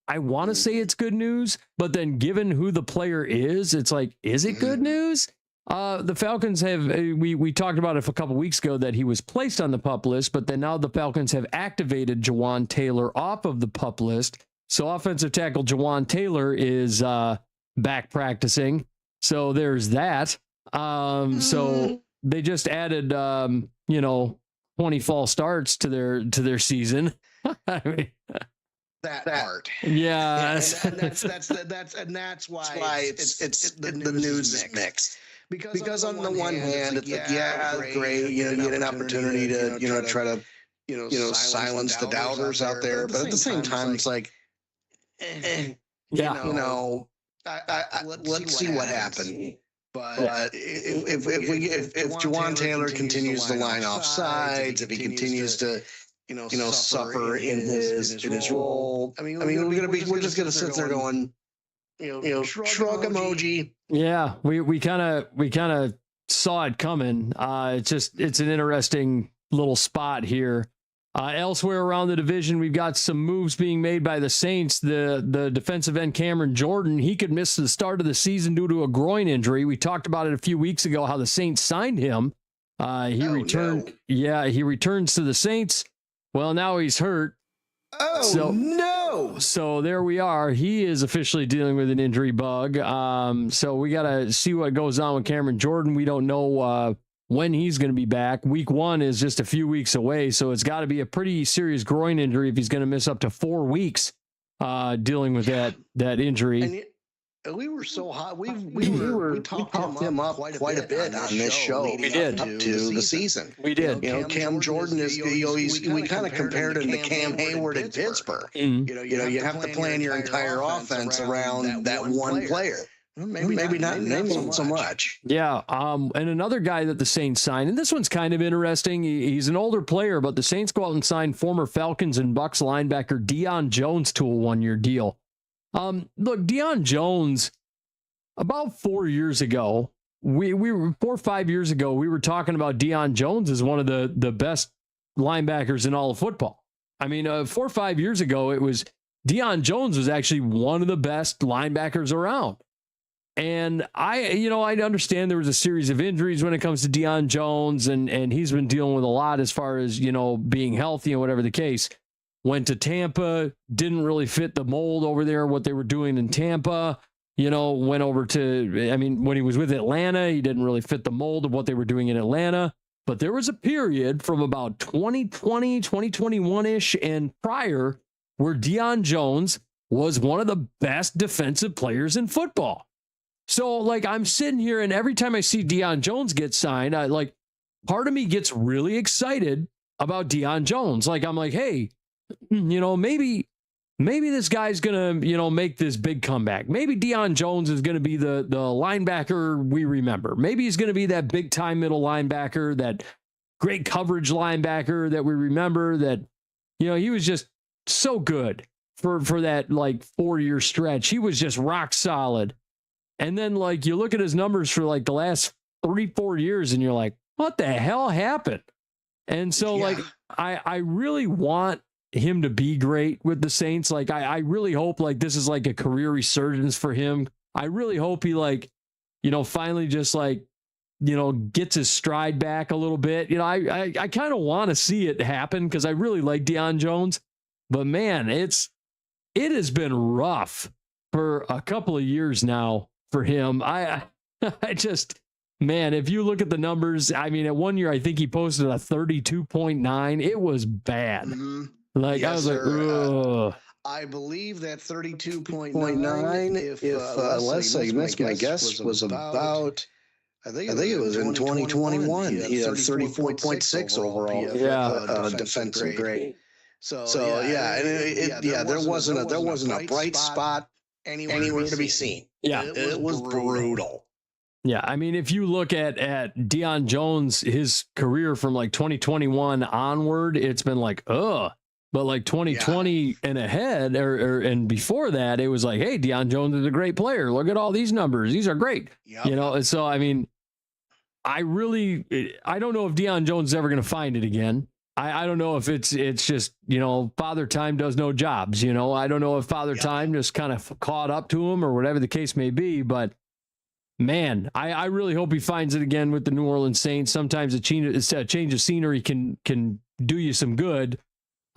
I want to say it's good news, but then given who the player is, it's like, is it good news? The Falcons have, we talked about it a couple weeks ago that he was placed on the PUP list, but then now the Falcons have activated Jawan Taylor off of the PUP list. So offensive tackle Jawan Taylor is back practicing. So there's that. So they just added, 20 false starts to their season. I mean, that part. Yeah. And that's why it's the news is mixed. Because on the one hand, it's like, great, you get an opportunity to, try to, silence the doubters out there. But at the same time, it's like, let's see what happens. But if Jawan Taylor continues to line off sides, if he continues to, suffer in his role, I mean, we're just gonna sit there going, shrug emoji. Yeah, we kind of saw it coming. It's an interesting little spot here. Elsewhere around the division, we've got some moves being made by the Saints. The defensive end Cameron Jordan, he could miss the start of the season due to a groin injury. We talked about it a few weeks ago, how the Saints signed him. He returned. No. Yeah, he returns to the Saints. Well, now he's hurt. No. So there we are. He is officially dealing with an injury bug. So we got to see what goes on with Cameron Jordan. We don't know when he's going to be back. Week 1 is just a few weeks away. So it's got to be a pretty serious groin injury if he's going to miss up to 4 weeks dealing with that injury. And we were so hot. We talked him up quite a bit on this show. We did up to the season. We did. Cam Jordan is. We kind of compared him to Cam Hayward in Pittsburgh. Mm-hmm. You have to plan your entire offense around that one player. Maybe not so much. Yeah. And another guy that the Saints signed, and this one's kind of interesting. He's an older player, but the Saints go out and signed former Falcons and Bucks linebacker Deion Jones to a 1-year deal. Look, Deion Jones, about 4 years ago, we were 4 or 5 years ago, we were talking about Deion Jones as one of the best linebackers in all of football. I mean, 4 or 5 years ago, it was Deion Jones was actually one of the best linebackers around. And I understand there was a series of injuries when it comes to Deion Jones, and he's been dealing with a lot as far as, being healthy and whatever the case. Went to Tampa, didn't really fit the mold over there, what they were doing in Tampa. Went over to, when he was with Atlanta, he didn't really fit the mold of what they were doing in Atlanta. But there was a period from about 2020, 2021-ish and prior where Deion Jones was one of the best defensive players in football. So, I'm sitting here, and every time I see Deion Jones get signed, part of me gets really excited about Deion Jones. I'm like, hey, maybe maybe this guy's going to, make this big comeback. Maybe Deion Jones is going to be the linebacker we remember. Maybe he's going to be that big time middle linebacker, that great coverage linebacker that we remember, that, he was just so good for that 4-year stretch. He was just rock solid. And then you look at his numbers for the last 3-4 years and you're like, what the hell happened? And so I really want him to be great with the Saints. I really hope this is a career resurgence for him. I really hope he finally just gets his stride back a little bit. I kind of want to see it happen because I really like Deion Jones, but man, it has been rough for a couple of years now for him. I just, man, if you look at the numbers, I mean, at 1 year, I think he posted a 32.9. It was bad. Mm-hmm. I was like, ugh. I believe that 32.9, if unless I missed my guess, was about, I think it was in 2021. He had 34.6 overall defensive grade. So there wasn't a bright spot anywhere to be seen. Yeah, it was brutal. Yeah, I mean, if you look at Deion Jones, his career from 2021 onward, it's been ugh. But 2020 and ahead, and before that, it was hey, Deion Jones is a great player. Look at all these numbers; these are great. Yep. And so I mean, I don't know if Deion Jones is ever going to find it again. I don't know if it's just Father Time does no jobs. I don't know if Father Time just kind of caught up to him or whatever the case may be. But man, I really hope he finds it again with the New Orleans Saints. Sometimes a change of scenery can do you some good.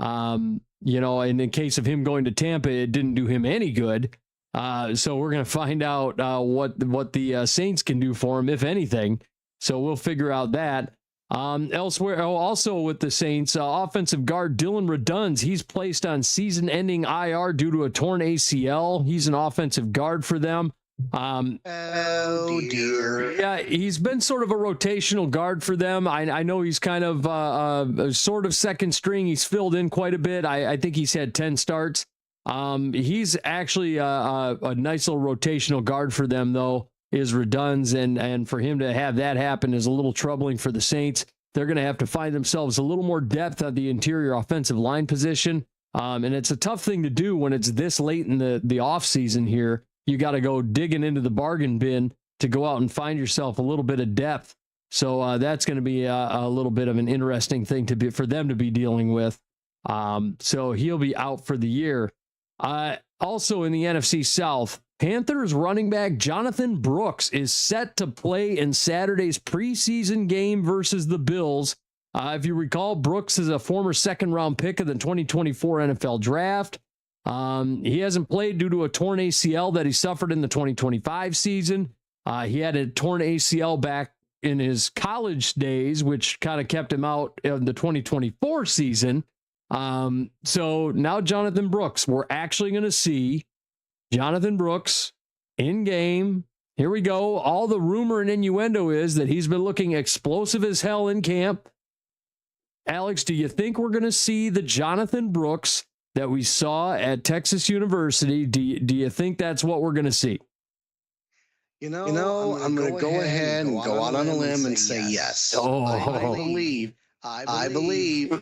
And in the case of him going to Tampa, it didn't do him any good. So we're going to find out what the Saints can do for him, if anything. So we'll figure out that. Elsewhere, also with the Saints, offensive guard Dylan Redunds, he's placed on season-ending IR due to a torn ACL. He's an offensive guard for them. Oh dear. Yeah, he's been sort of a rotational guard for them. I know he's kind of a sort of second string. He's filled in quite a bit. I think he's had 10 starts. He's actually a nice little rotational guard for them, though, is Redunds, and for him to have that happen is a little troubling for the Saints. They're going to have to find themselves a little more depth at the interior offensive line position. And it's a tough thing to do when it's this late in the off season here. You got to go digging into the bargain bin to go out and find yourself a little bit of depth. So that's going to be a little bit of an interesting thing for them to be dealing with. So he'll be out for the year. Also in the NFC South, Panthers running back Jonathan Brooks is set to play in Saturday's preseason game versus the Bills. If you recall, Brooks is a former second-round pick of the 2024 NFL Draft. He hasn't played due to a torn ACL that he suffered in the 2025 season. He had a torn ACL back in his college days, which kind of kept him out in the 2024 season. So now Jonathan Brooks, we're actually going to see Jonathan Brooks in game. Here we go. All the rumor and innuendo is that he's been looking explosive as hell in camp. Alex, do you think we're going to see the Jonathan Brooks that we saw at Texas University? Do you think that's what we're going to see? I'm going to go ahead and go out on a limb and say yes. I believe, that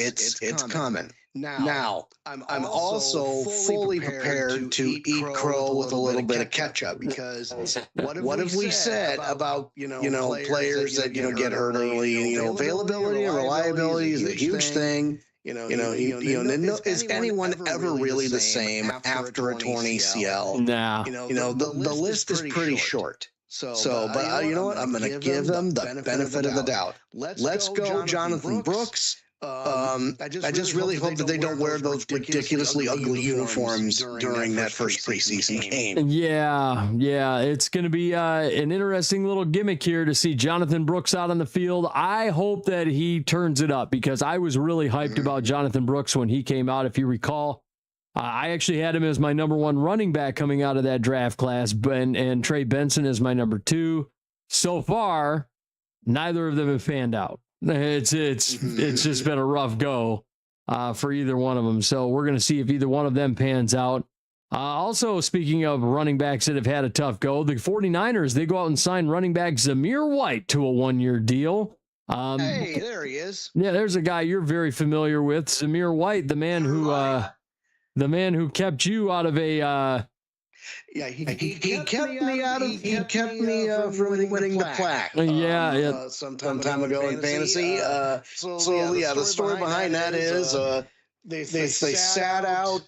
it's coming. Now, I'm also fully prepared to eat crow with a little bit of ketchup, because what have we said about, players that, get hurt early? Availability and reliability is a huge thing. Is anyone ever really the same after a torn ACL? Nah. The list is pretty short. But you know what? I'm going to give them the benefit of the doubt. Let's go, Jonathan Brooks. I just really hope that they don't wear those ridiculously ugly uniforms during that first preseason game. Yeah. It's going to be an interesting little gimmick here to see Jonathan Brooks out on the field. I hope that he turns it up, because I was really hyped about Jonathan Brooks when he came out. If you recall, I actually had him as my number one running back coming out of that draft class, and Trey Benson as my number two. So far, neither of them have panned out. It's just been a rough go. for either one of them. So we're going to see if either one of them pans out. Also, speaking of running backs that have had a tough go, the 49ers, they go out and sign running back Zamir White to a 1-year deal. Hey, there he is. Yeah, there's a guy you're very familiar with, Zamir White, the man who kept you out of a. He kept me from winning the plaque. Some time ago in fantasy. The story behind that is they sat out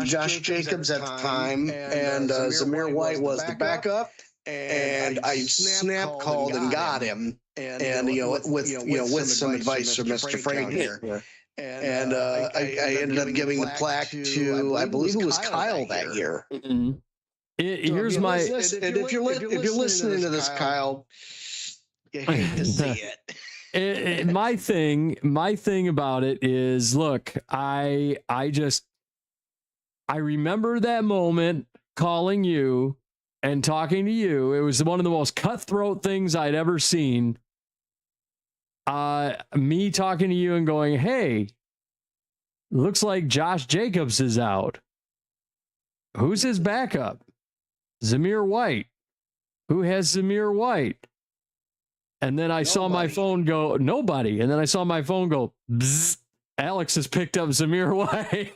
Josh Jacobs at the time, and Zamir White was the backup, and I snap called and got him, and with some advice from Mr. Frank here. And I ended up giving the plaque to, I believe it was Kyle that year. Mm-hmm. Here's my. If you're listening to this, Kyle, you hate to see it. My thing about it is, look, I remember that moment calling you and talking to you. It was one of the most cutthroat things I'd ever seen. Me talking to you and going, hey, looks like Josh Jacobs is out. Who's his backup? Zamir White. Who has Zamir White? And then I saw my phone go, nobody. And then I saw my phone go, bzzz, Alex has picked up Zamir White.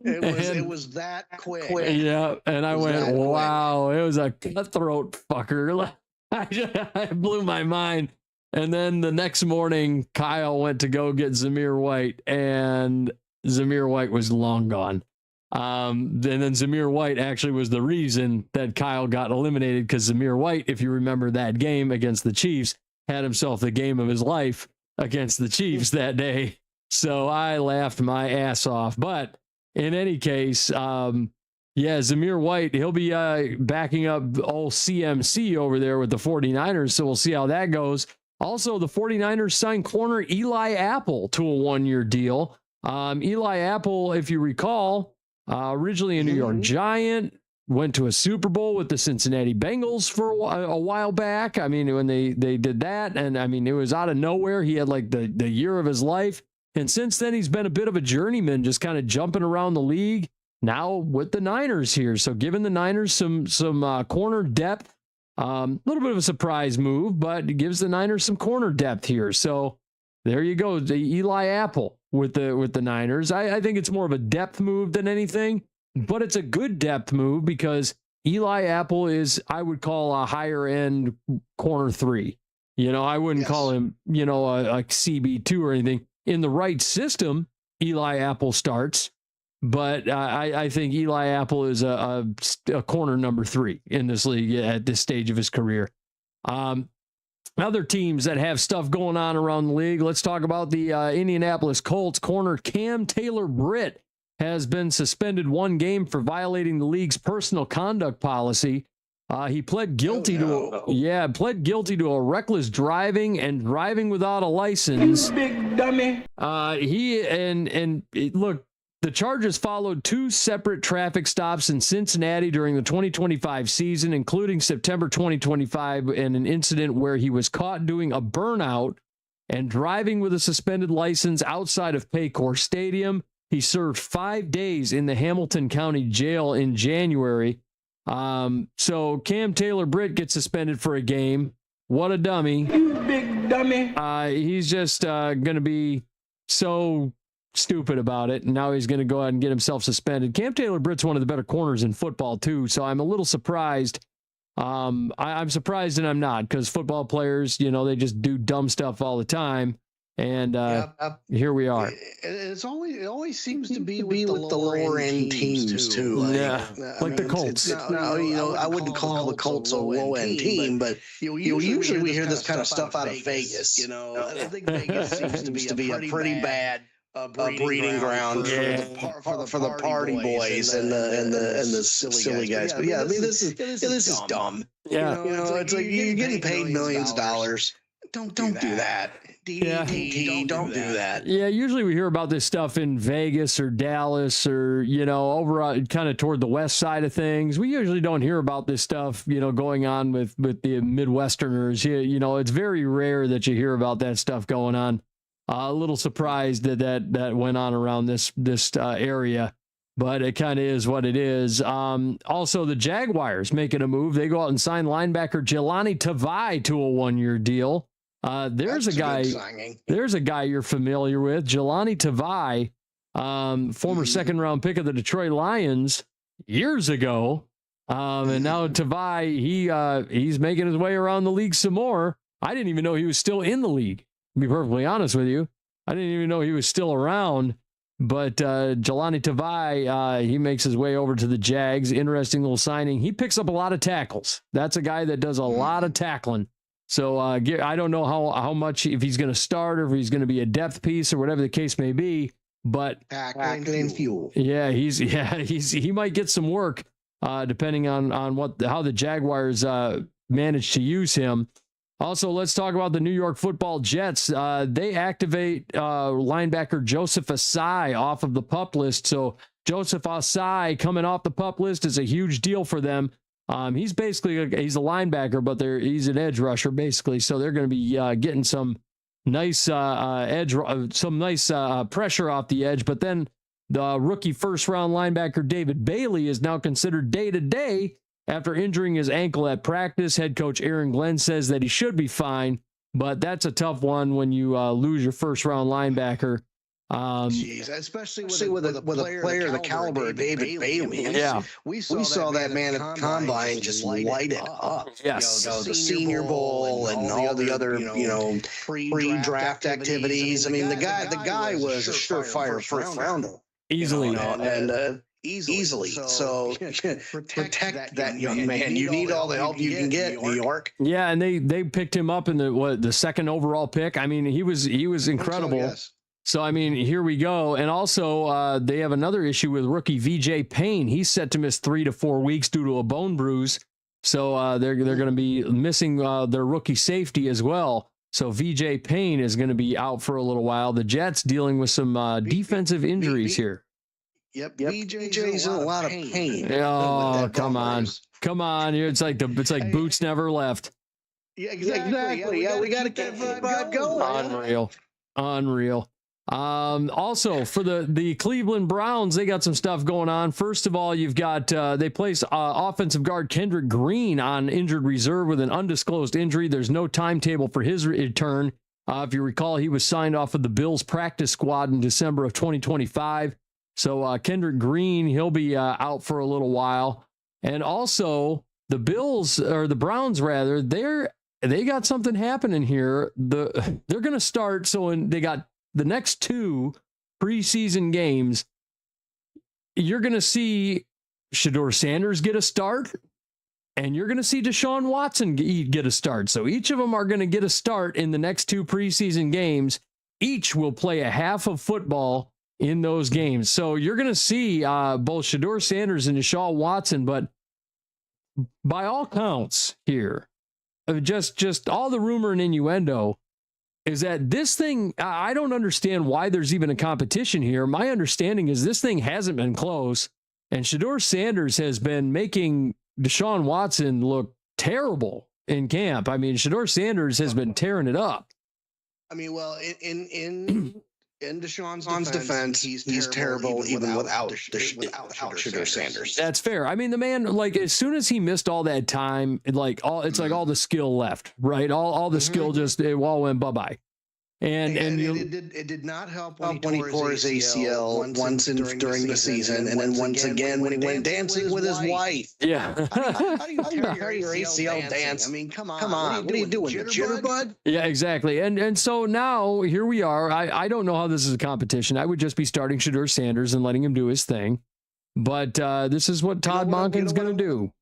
It was that quick. Yeah. And I went, wow, it was a cutthroat fucker. I blew my mind. And then the next morning, Kyle went to go get Zamir White, and Zamir White was long gone. And then Zamir White actually was the reason that Kyle got eliminated, because Zamir White, if you remember that game against the Chiefs, had himself the game of his life against the Chiefs that day. So I laughed my ass off. But in any case, Zamir White, he'll be backing up old CMC over there with the 49ers, so we'll see how that goes. Also, the 49ers signed corner Eli Apple to a 1-year deal. Eli Apple, if you recall, originally a New York Giant, went to a Super Bowl with the Cincinnati Bengals for a while back. I mean, when they did that, and I mean, it was out of nowhere. He had like the year of his life. And since then, he's been a bit of a journeyman, just kind of jumping around the league. Now with the Niners here. So giving the Niners some corner depth, a little bit of a surprise move, but it gives the Niners some corner depth here. So there you go. The Eli Apple with the Niners. I think it's more of a depth move than anything, but it's a good depth move because Eli Apple is, I would call, a higher end corner 3. I wouldn't call him, a CB2 or anything. In the right system, Eli Apple starts. But I think Eli Apple is a corner number 3 in this league at this stage of his career. Other teams that have stuff going on around the league, let's talk about the Indianapolis Colts. Corner Cam Taylor-Britt has been suspended 1 game for violating the league's personal conduct policy. He pled guilty to a reckless driving and driving without a license. You big dummy. Look. The charges followed 2 separate traffic stops in Cincinnati during the 2025 season, including September 2025, and an incident where he was caught doing a burnout and driving with a suspended license outside of Paycor Stadium. He served 5 days in the Hamilton County Jail in January. So Cam Taylor-Britt gets suspended for a game. What a dummy. You big dummy. He's just going to be so stupid about it, and now he's going to go ahead and get himself suspended. Cam Taylor-Britt's one of the better corners in football too, so I'm a little surprised. I'm surprised and I'm not, because football players, they just do dumb stuff all the time, and here we are. It always seems to be with the lower end teams too. Like the Colts. I wouldn't call the Colts a low end team, but usually we hear this kind of stuff out of Vegas. I think Vegas seems to be a pretty bad breeding ground for the party boys and the silly guys. But this is dumb. It's like you're getting paid millions of dollars. Don't do that. Don't do that. Yeah, usually we hear about this stuff in Vegas or Dallas or, over kind of toward the west side of things. We usually don't hear about this stuff, going on with the Midwesterners. It's very rare that you hear about that stuff going on A little surprised that went on around this area, but it kind of is what it is. Also, the Jaguars making a move. They go out and sign linebacker Jelani Tavai to a 1-year deal. There's a guy you're familiar with, Jelani Tavai, former second-round pick of the Detroit Lions years ago. And now Tavai, he's making his way around the league some more. I didn't even know he was still in the league. To be perfectly honest with you, I didn't even know he was still around. But Jelani Tavai, he makes his way over to the Jags. Interesting little signing. He picks up a lot of tackles. That's a guy that does a lot of tackling. So I don't know how much, if he's going to start or if he's going to be a depth piece or whatever the case may be. But tackling fuel. Yeah, he might get some work depending on how the Jaguars manage to use him. Also, let's talk about the New York Football Jets. They activate linebacker Joseph Asai off of the PUP list. So Joseph Asai coming off the PUP list is a huge deal for them. He's basically he's a linebacker, but he's an edge rusher basically. So they're going to be getting some nice pressure off the edge. But then the rookie first-round linebacker David Bailey is now considered day-to-day after injuring his ankle at practice. Head coach Aaron Glenn says that he should be fine, but that's a tough one when you lose your first-round linebacker. Especially with a player the caliber of David Bailey. Yeah, we saw that man at the combine just light it up. Yes, the Senior Bowl and all the other pre-draft activities. I mean, the guy was a surefire first rounder easily. Easily. So protect that young man. You need all the help you can get, New York. Yeah, and they picked him up in the second overall pick. I mean, he was incredible. Yes. So, I mean, here we go. And also, they have another issue with rookie VJ Payne. He's set to miss 3 to 4 weeks due to a bone bruise. So they're going to be missing their rookie safety as well. So VJ Payne is going to be out for a little while. The Jets dealing with some defensive injuries here. Yep. VJ's in a lot of pain. Oh, come on. It's like boots never left. Yeah, exactly. Yeah, we got to keep the vibe going. Unreal. Also for the Cleveland Browns, they got some stuff going on. First of all, you've got they placed offensive guard Kendrick Green on injured reserve with an undisclosed injury. There's no timetable for his return. If you recall, he was signed off of the Bills practice squad in December of 2025. So Kendrick Green, he'll be out for a little while. And also the Browns rather, they got something happening here. They're going to start. So they got the next 2 preseason games. You're going to see Shedeur Sanders get a start, and you're going to see Deshaun Watson get a start. So each of them are going to get a start in the next 2 preseason games. Each will play a half of football in those games. So you're going to see both Shedeur Sanders and Deshaun Watson, but by all counts here, just all the rumor and innuendo is that this thing, I don't understand why there's even a competition here. My understanding is this thing hasn't been close, and Shedeur Sanders has been making Deshaun Watson look terrible in camp. I mean, Shedeur Sanders has been tearing it up. I mean, well, in Deshaun's defense, he's terrible even without Shedeur Sanders. That's fair. I mean, the man, like, as soon as he missed all that time, like all the skill left, right? All the skill it all went bye-bye. And it did not help when he tore his ACL once during the season, and then once again when he went dancing with his wife. Yeah. How do you tear your ACL dance? I mean, come on. What are you doing? Jitterbug? Yeah, exactly. And so now here we are. I don't know how this is a competition. I would just be starting Shedeur Sanders and letting him do his thing. But this is what Todd Monken's going to do.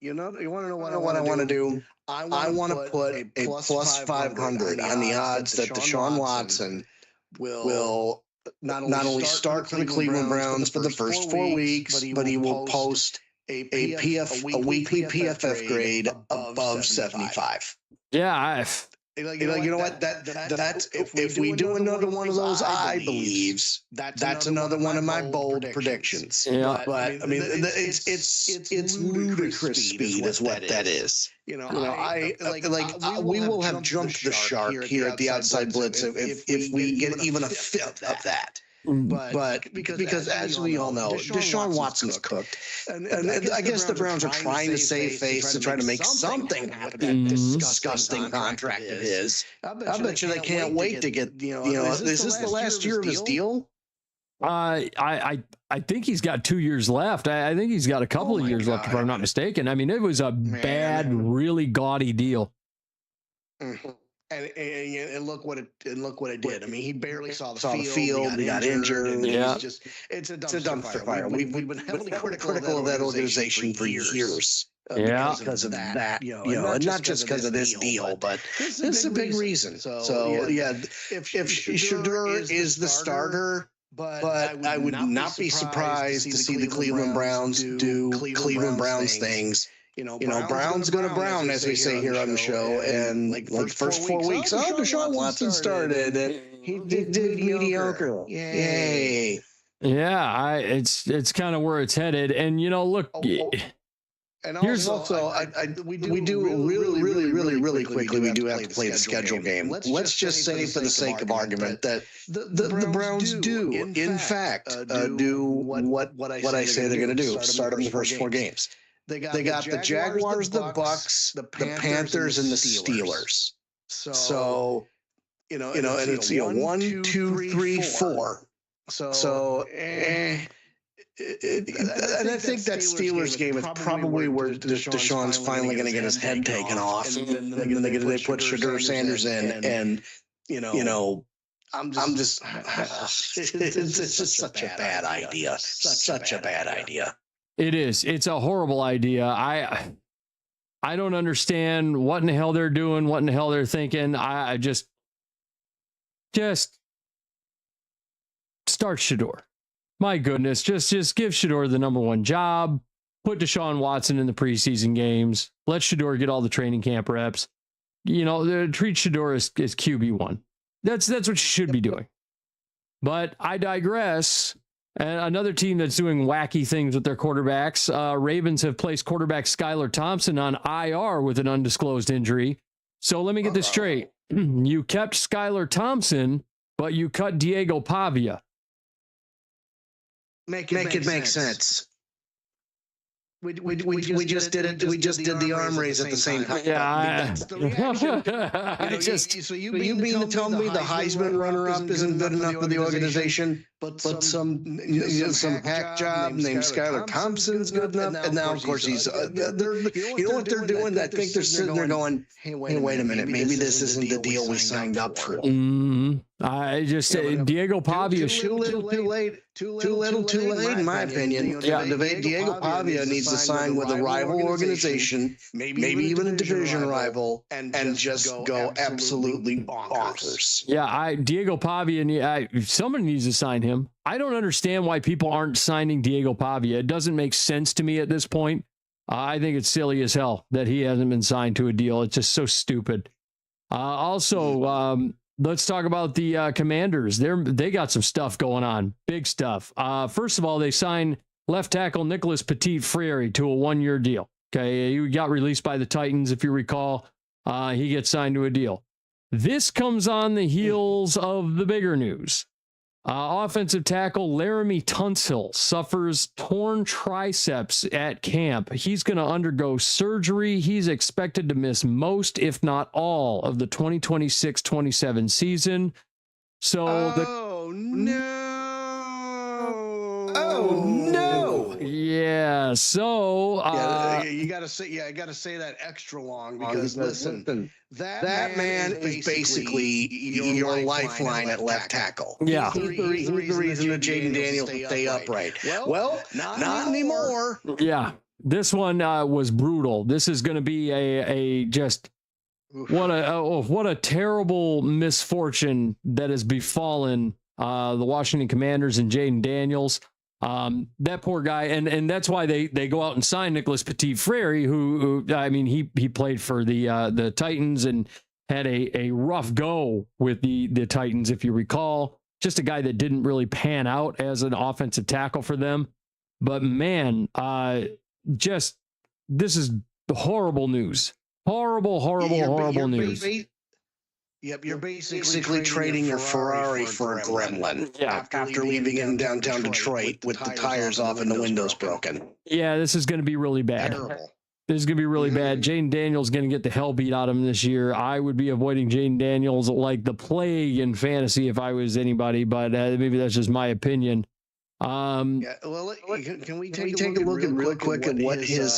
You want to know what I want to do? I want to put a plus 500 on the odds that Deshaun Watson will not only start for the Cleveland Browns for the first 4 weeks, but he will post a weekly PFF grade above 75. Yeah, You know what? That's if we do another one of those, I believes that's another one of my bold predictions. Yeah, but I mean, it's ludicrous speed is what that is. We will have jumped the shark here at the outside blitz if we get even a fifth of that. But because as we all know, Deshaun Watson's cooked, and I guess the Browns are trying to save face to try to make something happen with that disgusting contract of his. I bet you they can't wait to get. Is this the last year of his deal? I think he's got 2 years left. I think he's got a couple of years left, if I'm not mistaken. I mean, it was a bad, really gaudy deal. And look what it did. I mean, he barely saw the field. He got injured. And yeah, it's a dumpster fire. We've been heavily critical of that organization for years. Because of that, and not just because of this deal, but this is a big reason. So yeah, if Shedeur is the starter. But I would not be surprised to see the Cleveland Browns do Cleveland Browns things. Brown's going to Brown, as we say here on the show. And like first 4 weeks, Deshaun Watson started. And he did mediocre. Yay. Yeah, it's kind of where it's headed. And, look. And also, we do really quickly. We do have to play the schedule game. Let's just say, for the sake of argument, that the Browns do, in fact, do what I say they're going to do. Start them the first 4 games. They got the Jaguars, the Bucks, the Panthers, and the Steelers. So and it's 1, 2, 3, 4. And I think that Steelers game is probably where Deshaun's finally going to get his head taken off, and then they put Shedeur Sanders in, and I'm just it's just such a bad idea, such a bad idea. It is. It's a horrible idea. I don't understand what in the hell they're doing, what in the hell they're thinking. I just start Shedeur. My goodness, just give Shedeur the number 1 job. Put Deshaun Watson in the preseason games. Let Shedeur get all the training camp reps. Treat Shedeur as QB1. That's what you should be doing. But I digress. And another team that's doing wacky things with their quarterbacks. Ravens have placed quarterback Skylar Thompson on IR with an undisclosed injury. So let me get this straight. You kept Skylar Thompson, but you cut Diego Pavia. Make it make sense. We just did it. We just did the arm raise at the same time. Yeah, So you mean to tell me the Heisman runner-up isn't good enough for the organization, but some hack job named Skylar Thompson's good enough, and now of course he's. You know what they're doing? I think they're sitting there going, "Hey, wait a minute. Maybe this isn't the deal we signed up for." I just say Diego Pavia. Too little, too late, in my opinion. Diego Pavia needs to sign with a rival organization, maybe even a division rival, and just go absolutely bonkers. Yeah, Diego Pavia, somebody needs to sign him. I don't understand why people aren't signing Diego Pavia. It doesn't make sense to me at this point. I think it's silly as hell that he hasn't been signed to a deal. It's just so stupid. Let's talk about the Commanders. They got some stuff going on, big stuff. First of all, they signed left tackle Nicholas Petit-Frere to a 1-year deal. Okay, he got released by the Titans, if you recall. He gets signed to a deal. This comes on the heels of the bigger news. Offensive tackle Laramie Tunsil suffers torn triceps at camp. He's going to undergo surgery. He's expected to miss most, if not all, of the 2026-27 season. So no. Yeah. So you got to say that extra long because listen, that man is basically your lifeline at left tackle. Yeah. He's the reason that Jaden Daniels will stay upright. Well, not anymore. Yeah. This one was brutal. This is going to be a just what a terrible misfortune that has befallen the Washington Commanders and Jaden Daniels. That poor guy, and that's why they go out and sign Nicholas Petit-Frere, who I mean he played for the Titans, and had a rough go with the Titans, if you recall. Just a guy that didn't really pan out as an offensive tackle for them. But man, this is horrible news. Horrible news. Yep, you're basically trading your Ferrari for a gremlin. Yeah. After leaving in downtown Detroit with the tires off and the windows broken. Yeah, this is going to be really bad. Terrible. This is going to be really bad. Jaden Daniels going to get the hell beat out of him this year. I would be avoiding Jaden Daniels like the plague in fantasy if I was anybody, but maybe that's just my opinion. Yeah, well, can we take a look at real quick at what his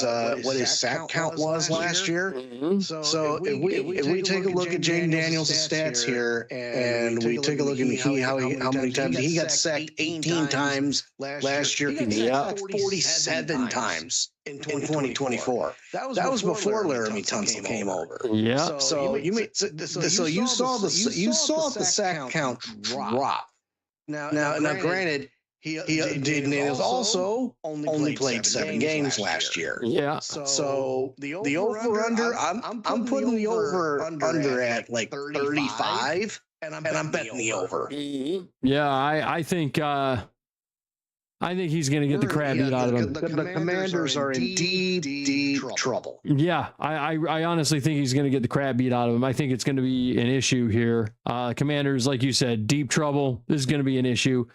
sack count was last year? Mm-hmm. So if we take a look at Jaden Daniels' stats here, and we take a look at how many times he got sacked 18 times last year. Yeah, 47 times in 2024. That was before Laramie Tunsil came over. Yeah. So you saw the sack count drop. Now, granted. Jaden Daniels also only played 7 games last year. Yeah. So the over-under, I'm putting the over-under at like 35, and I'm betting the over. Yeah, I think he's going to get the crap beat out of him. The Commanders are in deep trouble. Yeah, I honestly think he's going to get the crap beat out of him. I think it's going to be an issue here. Commanders, like you said, deep trouble. This is going to be an issue.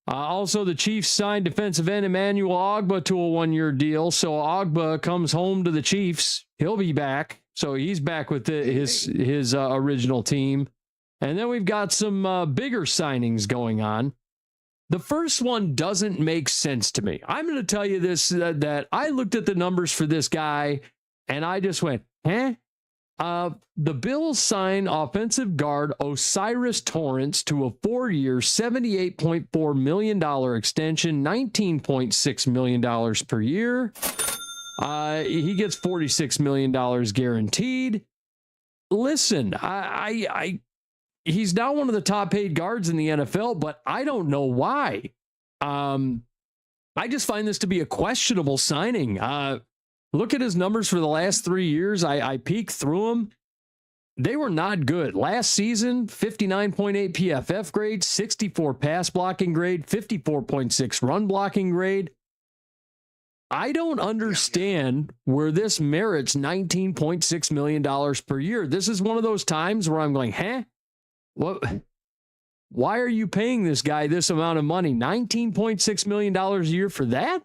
Also, the Chiefs signed defensive end Emmanuel Ogbah to a 1-year deal. So Ogbah comes home to the Chiefs. He'll be back. So he's back with his original team. And then we've got some bigger signings going on. The first one doesn't make sense to me. I'm going to tell you this, that I looked at the numbers for this guy and I just went, the Bills sign offensive guard Osiris Torrance to a 4-year, $78.4 million extension, $19.6 million per year. He gets $46 million guaranteed. Listen, he's now one of the top paid guards in the NFL, but I don't know why. I just find this to be a questionable signing. Look at his numbers for the last 3 years. I peeked through them. They were not good. Last season, 59.8 PFF grade, 64 pass blocking grade, 54.6 run blocking grade. I don't understand where this merits $19.6 million per year. This is one of those times where I'm going, what? Why are you paying this guy this amount of money? $19.6 million a year for that?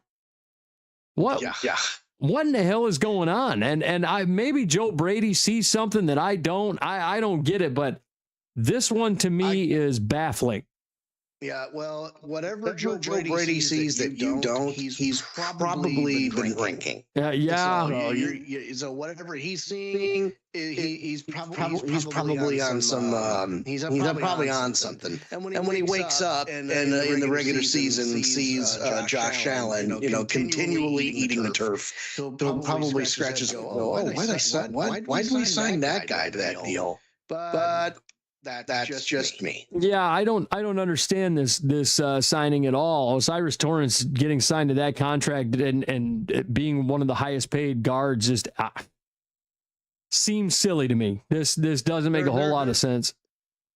What? Yeah. What in the hell is going on? And maybe Joe Brady sees something that I don't. I don't get it, but this one to me is baffling. Yeah, well, whatever Joe Brady sees that you don't, he's probably been drinking. Yeah. So whatever he's seeing, he's probably on some. He's probably on something. And when he wakes up and in the regular season sees Josh Allen, continually eating the turf, he'll probably scratch his. Why did we sign that guy to that deal? But. That's just me. Yeah, I don't understand this signing at all. Osiris Torrance getting signed to that contract and being one of the highest paid guards just seems silly to me. This doesn't make a whole lot of sense.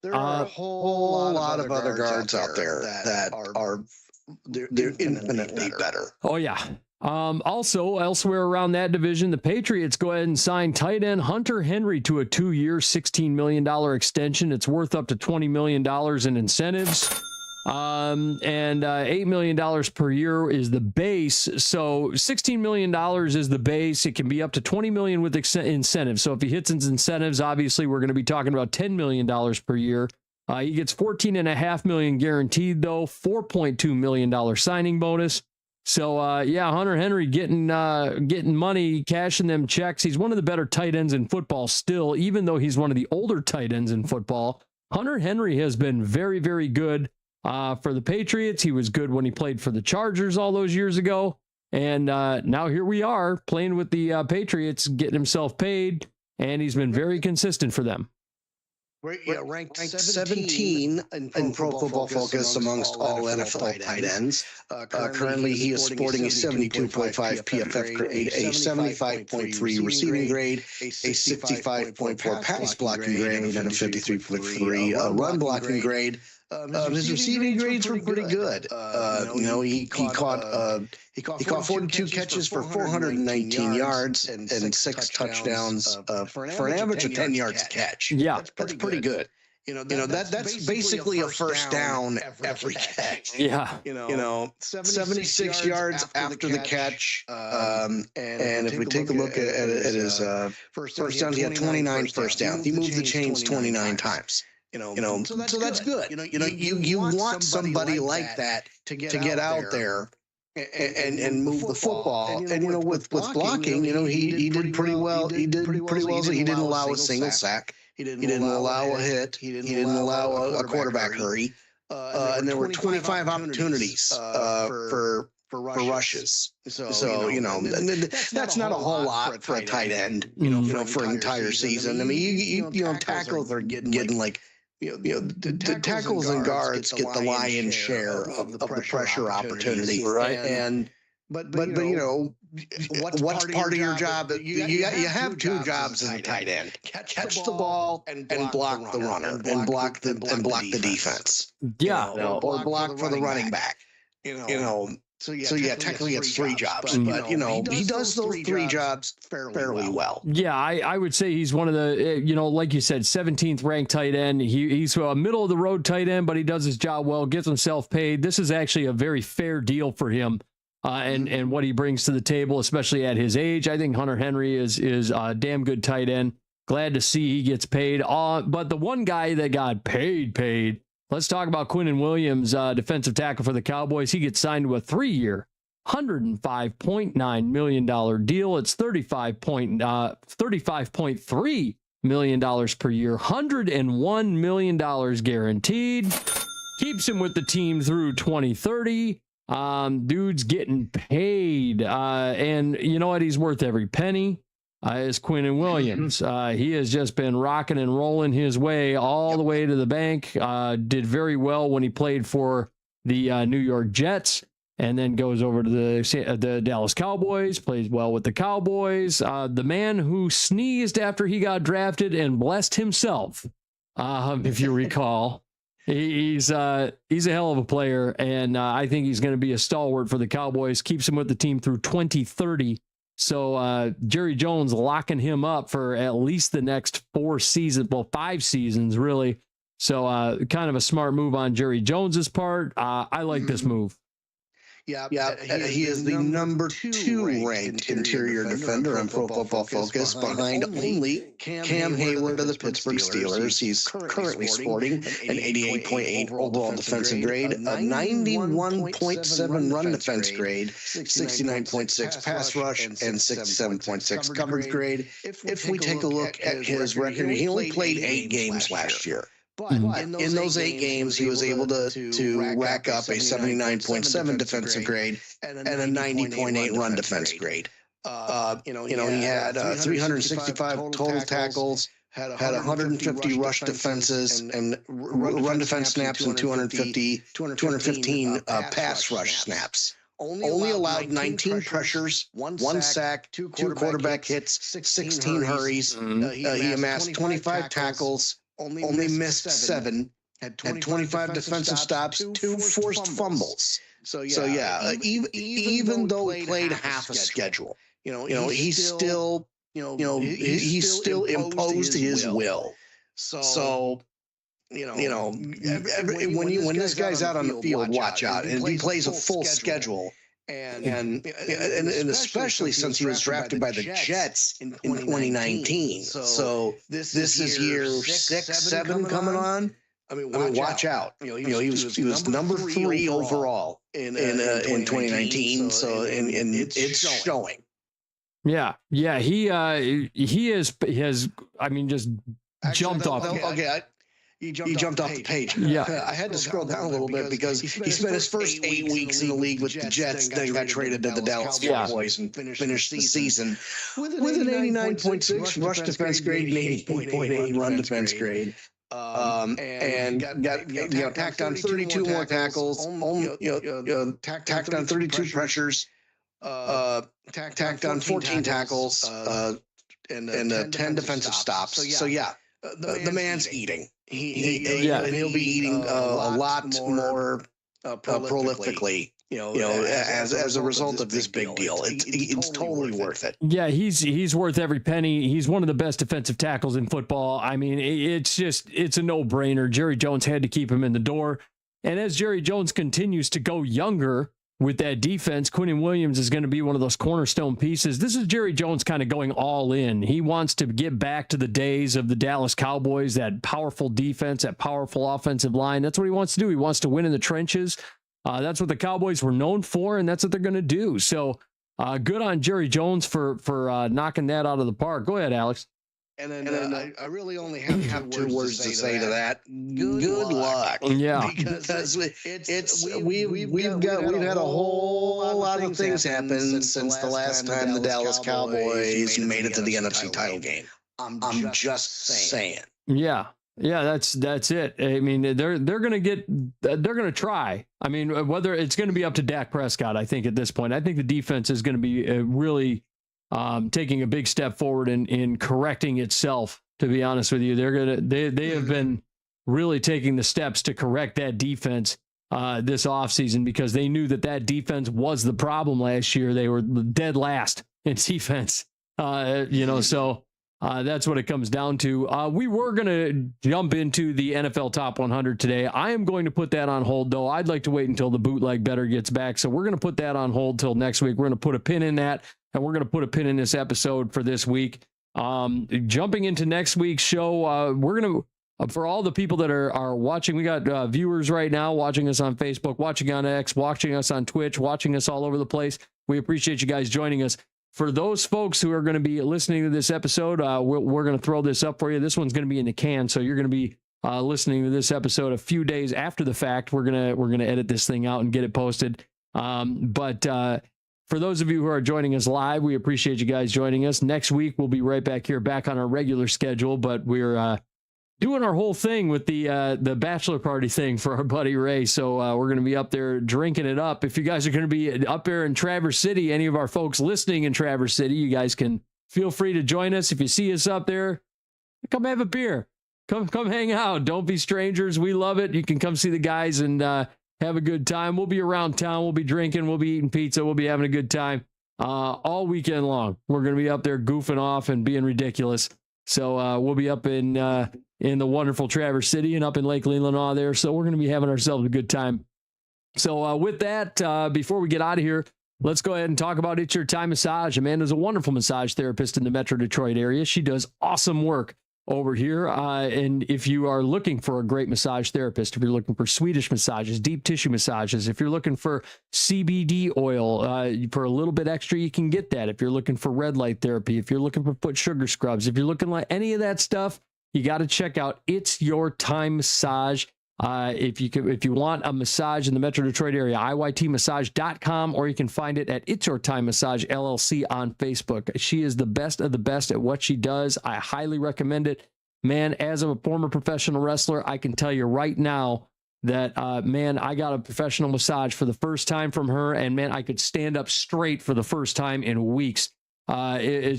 There are a whole lot of other guards out there that are infinitely better. Oh yeah. Also, elsewhere around that division, the Patriots go ahead and sign tight end Hunter Henry to a 2-year, $16 million extension. It's worth up to $20 million in incentives. And $8 million per year is the base. So $16 million is the base. It can be up to $20 million with incentives. So if he hits his incentives, obviously we're going to be talking about $10 million per year. He gets $14.5 million guaranteed, though, $4.2 million signing bonus. So, Hunter Henry getting money, cashing them checks. He's one of the better tight ends in football still, even though he's one of the older tight ends in football. Hunter Henry has been very, very good for the Patriots. He was good when he played for the Chargers all those years ago. And now here we are playing with the Patriots, getting himself paid, and he's been very consistent for them. ranked 17 in Pro Football Focus amongst all NFL tight ends. Currently, he is sporting a 72.5 PFF grade, a 75.3 receiving grade, a 65.4 pass blocking grade, and a 53.3 run blocking grade. His receiving grades were pretty good. He caught 42 catches for 419 yards and 6 touchdowns for an average of 10 yards a catch. Yeah, that's pretty good. That's basically a first down every catch. Yeah. 76 yards after the catch. And if we take a look at his first down, he had 29 first down. He moved the chains 29 times. So that's good. You want somebody like that to get out there and move the football. And with blocking, he did pretty well. He did pretty well. So he didn't allow a single sack. He didn't allow a hit. He didn't allow a quarterback hurry. And there were 25 opportunities for rushes. So that's not a whole lot for a tight end. For an entire season. I mean, tackles are getting like. The tackles and guards get the lion's share of the pressure opportunity, right? But what's part of your job? You have two jobs as a tight end: catch the ball and block the runner, and block the defense. Yeah, or block for the running back. So yeah, technically it's 3 jobs, but he does those 3 jobs fairly well. Yeah, I would say he's one of the like you said, 17th ranked tight end. He's a middle of the road tight end, but he does his job well, gets himself paid. This is actually a very fair deal for him, and what he brings to the table, especially at his age. I think Hunter Henry is a damn good tight end. Glad to see he gets paid. But the one guy that got paid. Let's talk about Quinnen Williams, defensive tackle for the Cowboys. He gets signed to a 3-year, $105.9 million deal. It's $35.3 million per year, $101 million guaranteed. Keeps him with the team through 2030. Dude's getting paid. And you know what? He's worth every penny. Is Quinnen Williams. He has just been rocking and rolling his way all the way to the bank. Did very well when he played for the New York Jets, and then goes over to the Dallas Cowboys, plays well with the Cowboys. The man who sneezed after he got drafted and blessed himself, if you recall. He's a hell of a player, and I think he's going to be a stalwart for the Cowboys. Keeps him with the team through 2030. So Jerry Jones locking him up for at least the next 5 seasons, really. So kind of a smart move on Jerry Jones's part. I like this move. Yeah. He is the number 2 ranked interior defender on Pro Football Focus, behind only Cam Hayward of the Pittsburgh Steelers. He's currently sporting an 88.8 overall defensive grade, a 91.7 run defense grade, 69.6 pass rush, and 67.6 coverage grade. If we take a look at his record, he only played 8 games last year. But in those 8 games, he was able to rack up a 79.7 defensive grade and a 90.8 run defense grade. He had 365 total tackles, had 150 rush defenses and run defense snaps, and 215 pass rush snaps. Only allowed 19 pressures, 1 sack, 2 quarterback hits, 16 hurries. He amassed 25 tackles. Only missed 7, had 25 defensive stops, 2 forced fumbles. So even though he played half a schedule, he still imposed his will. So when this guy's out on the field, watch out, and he plays a full schedule. And especially since he was drafted by the Jets in 2019. So this is year 6, 7 coming on. I mean, watch out. He was number 3 overall in 2019. So and it's showing. Yeah. He has just jumped off. Okay. He jumped off the page. Yeah. I had to scroll down a little bit because he spent his first 8 weeks in the league with the Jets, then got traded to the Dallas Cowboys and finished the season with an 89.6 rush defense grade and 80.8 run defense grade. and got tacked on 32 more tackles, tacked on 32 pressures, tacked on 14 tackles, and 10 defensive stops. So yeah, the man's eating. He'll be eating a lot more prolifically. As a result of this big deal, it's totally worth it. Yeah, he's worth every penny. He's one of the best defensive tackles in football. I mean, it's a no-brainer. Jerry Jones had to keep him in the door. And as Jerry Jones continues to go younger with that defense, Quinnen Williams is going to be one of those cornerstone pieces. This is Jerry Jones kind of going all in. He wants to get back to the days of the Dallas Cowboys, that powerful defense, that powerful offensive line. That's what he wants to do. He wants to win in the trenches. That's what the Cowboys were known for, and that's what they're going to do. So good on Jerry Jones for knocking that out of the park. Go ahead, Alex. And then I really only have two words to say to that. Good luck. Yeah, because we've had a whole lot of things happen since the last time the Dallas Cowboys made it to the NFC title game. I'm just saying. Yeah. Yeah, that's it. I mean, they're going to try. I mean, whether it's going to be up to Dak Prescott, I think at this point, I think the defense is going to be really taking a big step forward in correcting itself. To be honest with you, they have been really taking the steps to correct that defense this offseason, because they knew that defense was the problem last year. They were dead last in defense, so. That's what it comes down to. We were going to jump into the NFL Top 100 today. I am going to put that on hold, though. I'd like to wait until the bootleg better gets back. So we're going to put that on hold till next week. We're going to put a pin in that, and we're going to put a pin in this episode for this week. Jumping into next week's show, we're going to, for all the people that are watching, we got viewers right now watching us on Facebook, watching on X, watching us on Twitch, watching us all over the place. We appreciate you guys joining us. For those folks who are going to be listening to this episode, we're going to throw this up for you. This one's going to be in the can, so you're going to be listening to this episode a few days after the fact. We're gonna edit this thing out and get it posted. But for those of you who are joining us live, we appreciate you guys joining us. Next week we'll be right back here, back on our regular schedule. But we're doing our whole thing with the bachelor party thing for our buddy Ray. So we're going to be up there drinking it up. If you guys are going to be up there in Traverse City, any of our folks listening in Traverse City, you guys can feel free to join us. If you see us up there, come have a beer. Come hang out. Don't be strangers. We love it. You can come see the guys and have a good time. We'll be around town. We'll be drinking. We'll be eating pizza. We'll be having a good time all weekend long. We're going to be up there goofing off and being ridiculous. So we'll be up in the wonderful Traverse City and up in Lake Leelanau there. So we're going to be having ourselves a good time. So with that, before we get out of here, let's go ahead and talk about It's Your Time Massage. Amanda's a wonderful massage therapist in the Metro Detroit area. She does awesome work over here. And if you are looking for a great massage therapist, if you're looking for Swedish massages, deep tissue massages, if you're looking for CBD oil, for a little bit extra, you can get that. If you're looking for red light therapy, if you're looking for foot sugar scrubs, if you're looking like any of that stuff, you got to check out It's Your Time Massage. If you want a massage in the Metro Detroit area, iytmassage.com, or you can find it at It's Your Time Massage LLC on Facebook. She is the best of the best at what she does. I highly recommend it. Man, as a former professional wrestler, I can tell you right now that, man, I got a professional massage for the first time from her, and man, I could stand up straight for the first time in weeks. It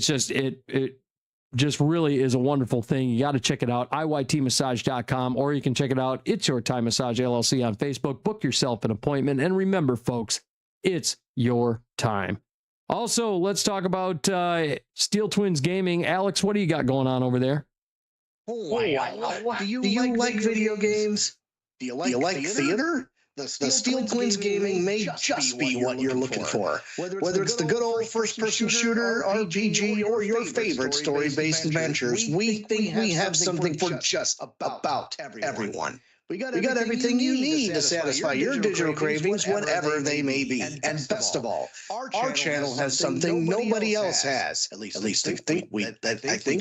just really is a wonderful thing. You got to check it out, iytmassage.com, or you can check it out, It's Your Time Massage LLC on Facebook. Book yourself an appointment, and remember, folks, it's your time. Also, let's talk about Steel Twins Gaming. Alex, what do you got going on over there? Do you like video games? Do you like theater? The Steel Twins Gaming may just be what you're looking for. Whether it's the good old first-person shooter, RPG, or your favorite story-based adventures, we think we have something for just about everyone. We got everything you need to satisfy your digital cravings, whatever they may be. And best of all, our channel has something nobody else has. At least I think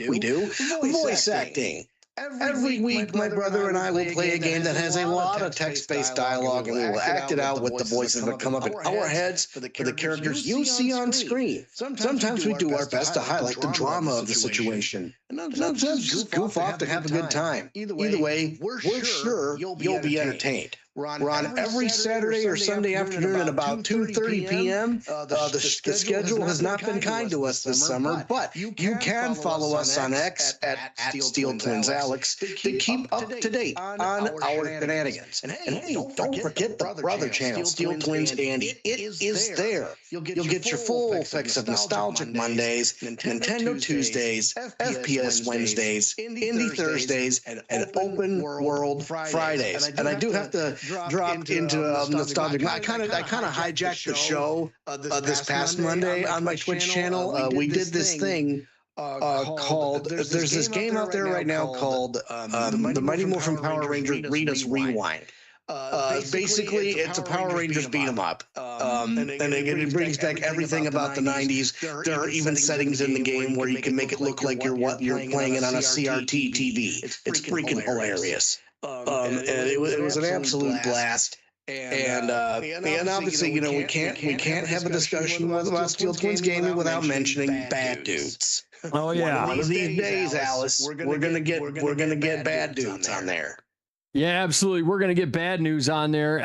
we do. Voice acting. Every week, my brother and I will play a game that has a lot of text-based dialogue, and we will act it out with the voices that come up in our heads for the characters you see on screen. Sometimes we do our best to highlight the drama of the situation, and sometimes just goof off to have a good time. Either way, we're sure you'll be entertained. We're on every Saturday or Sunday afternoon at about 2:30 p.m. The schedule has not been kind to us this summer, but you can follow us on X at Steel Twins Alex to keep up to date on our shenanigans. And hey, don't forget the brother channel, Steel Twins Andy. It is there. You'll get your full fix of Nostalgic Mondays, Nintendo Tuesdays, FPS Wednesdays, Indie Thursdays, and Open World Fridays. And I do have to drop into Nostalgic. I kind of hijacked the show this past Monday on my Twitch channel. We did this thing called, there's this game out there right now called the Mighty Morphin Power Rangers Rita's Rewind. Basically, it's a Power Rangers beat 'em up, and it brings back everything about the '90s. There are even settings in the game where you can make it look like you're playing it on a CRT TV. It's freaking hilarious. And it was an absolute blast. And obviously, you know, we can't have a discussion about Steel Twins Gaming without mentioning Bad Dudes. Oh yeah, one of these days, Alice, we're gonna get Bad Dudes on there. Yeah, absolutely. We're going to get Bad Dudes on there.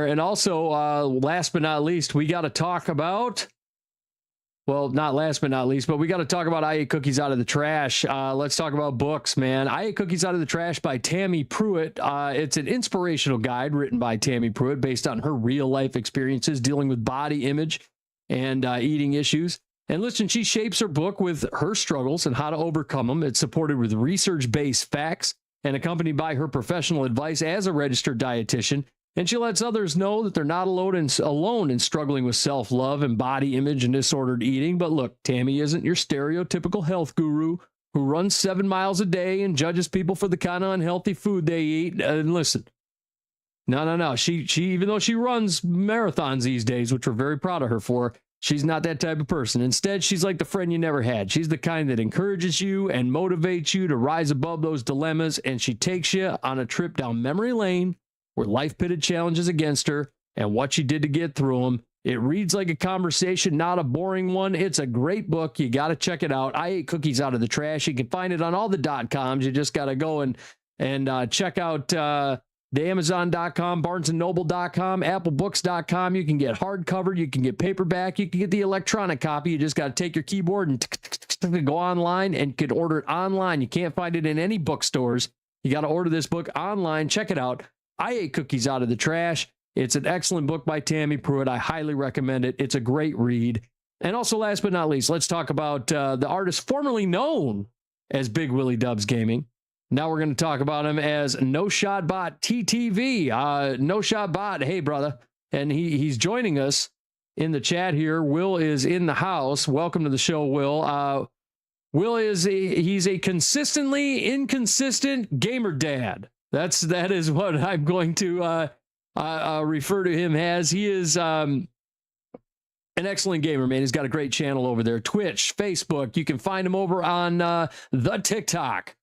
And also, last but not least, we got to talk about, well, not last but not least, but we got to talk about I Ate Cookies Out of the Trash. Let's talk about books, man. I Ate Cookies Out of the Trash by Tammy Pruitt. It's an inspirational guide written by Tammy Pruitt based on her real life experiences dealing with body image and eating issues. And listen, she shapes her book with her struggles and how to overcome them. It's supported with research-based facts and accompanied by her professional advice as a registered dietitian. And she lets others know that they're not alone in struggling with self-love and body image and disordered eating. But look, Tammy isn't your stereotypical health guru who runs 7 miles a day and judges people for the kind of unhealthy food they eat. And listen, no. She even though she runs marathons these days, which we're very proud of her for, she's not that type of person. Instead, she's like the friend you never had. She's the kind that encourages you and motivates you to rise above those dilemmas, and she takes you on a trip down memory lane where life pitted challenges against her and what she did to get through them. It reads like a conversation, not a boring one. It's a great book. You got to check it out. I Ate Cookies Out of the Trash. You can find it on all the .coms. You just got to go and check out the Amazon.com, BarnesandNoble.com, AppleBooks.com. You can get hardcover, you can get paperback, you can get the electronic copy. You just got to take your keyboard and go online and can order it online. You can't find it in any bookstores. You got to order this book online. Check it out. I Ate Cookies Out of the Trash. It's an excellent book by Tammy Pruitt. I highly recommend it. It's a great read. And also, last but not least, let's talk about the artist formerly known as Big Willie Dubs Gaming. Now we're going to talk about him as No Shot Bot TTV. No Shot Bot, hey, brother. And he's joining us in the chat here. Will is in the house. Welcome to the show, Will. Will he's a consistently inconsistent gamer dad. That is what I'm going to refer to him as. He is an excellent gamer, man. He's got a great channel over there. Twitch, Facebook. You can find him over on the TikTok.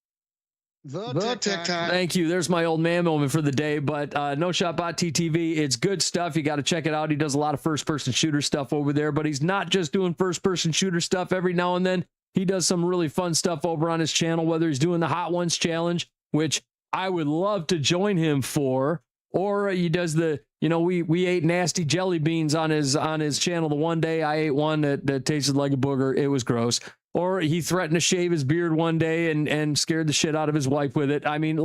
The TikTok. Thank you. There's my old man moment for the day. But No Shot Bot TTV, it's good stuff. You got to check it out. He does a lot of first-person shooter stuff over there, but he's not just doing first-person shooter stuff. Every now and then, he does some really fun stuff over on his channel, whether he's doing the Hot Ones Challenge, which I would love to join him for, or he does the, we ate nasty jelly beans on his channel the one day. I ate one that tasted like a booger. It was gross. Or he threatened to shave his beard one day and scared the shit out of his wife with it. I mean,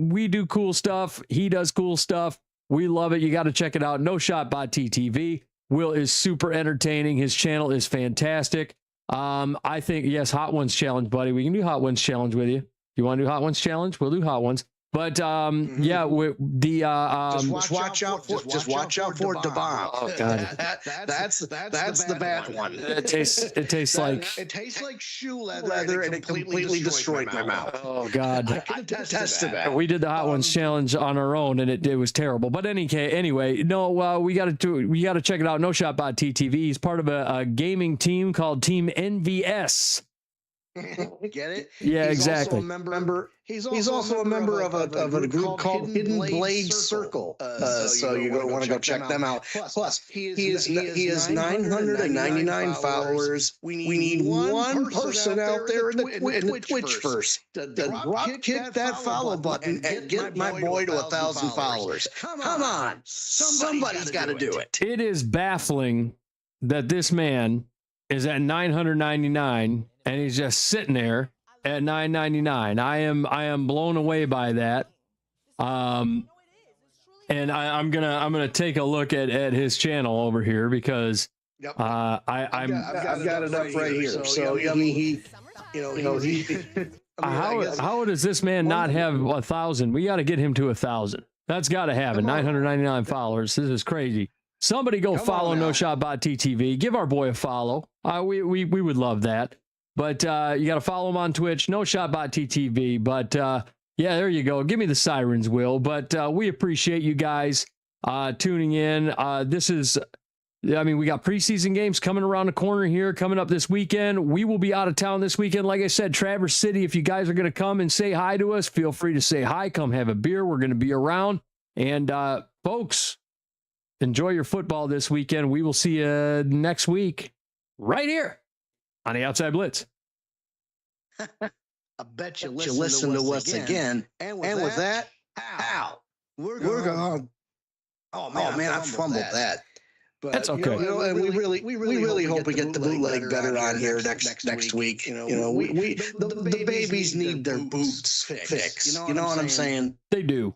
we do cool stuff. He does cool stuff. We love it. You got to check it out. No Shot Bot TTV. Will is super entertaining. His channel is fantastic. I think, yes, Hot Ones Challenge, buddy. We can do Hot Ones Challenge with you. You want to do Hot Ones Challenge? We'll do Hot Ones. But yeah, just watch out for the bomb. Oh god, that's the bad one. It tastes like shoe leather, and it completely destroyed my mouth. Oh god, I can attest to that. We did the Hot Ones Challenge on our own, and it was terrible. But anyway, no, we got to check it out. No Shot Bot TTV. He's part of a gaming team called Team NVS. Get it? Yeah, He's exactly. He's also a member of a group called Hidden Blade Circle. So you want to go check them out. Plus, he has 999 followers. We need one person out there in the Twitch first to drop kick that follow button and get my boy to 1,000 followers. Come on, somebody's got to do it. It is baffling that this man is at 999 and he's just sitting there at 999. I am blown away by that. And I'm gonna take a look at his channel over here because I've got it up right here. So I mean how does this man not have 1,000? We got to get him to 1,000. That's got to happen. 999 followers. This is crazy. Somebody go follow No Shot Bot TTV. Give our boy a follow. We would love that. But you got to follow him on Twitch, No Shot Bot TTV. But yeah, there you go. Give me the sirens, Will. But we appreciate you guys tuning in. This is, I mean, we got preseason games coming around the corner here, coming up this weekend. We will be out of town this weekend. Like I said, Traverse City, if you guys are going to come and say hi to us, feel free to say hi. Come have a beer. We're going to be around. And folks, enjoy your football this weekend. We will see you next week right here on the Outside Blitz. I bet you listen to us again. And with that, ow, we're gone. Oh man, I fumbled that. But, that's okay. And we really hope we get the bootleg better on here next week. The babies need their boots fixed. You know what I'm saying? They do.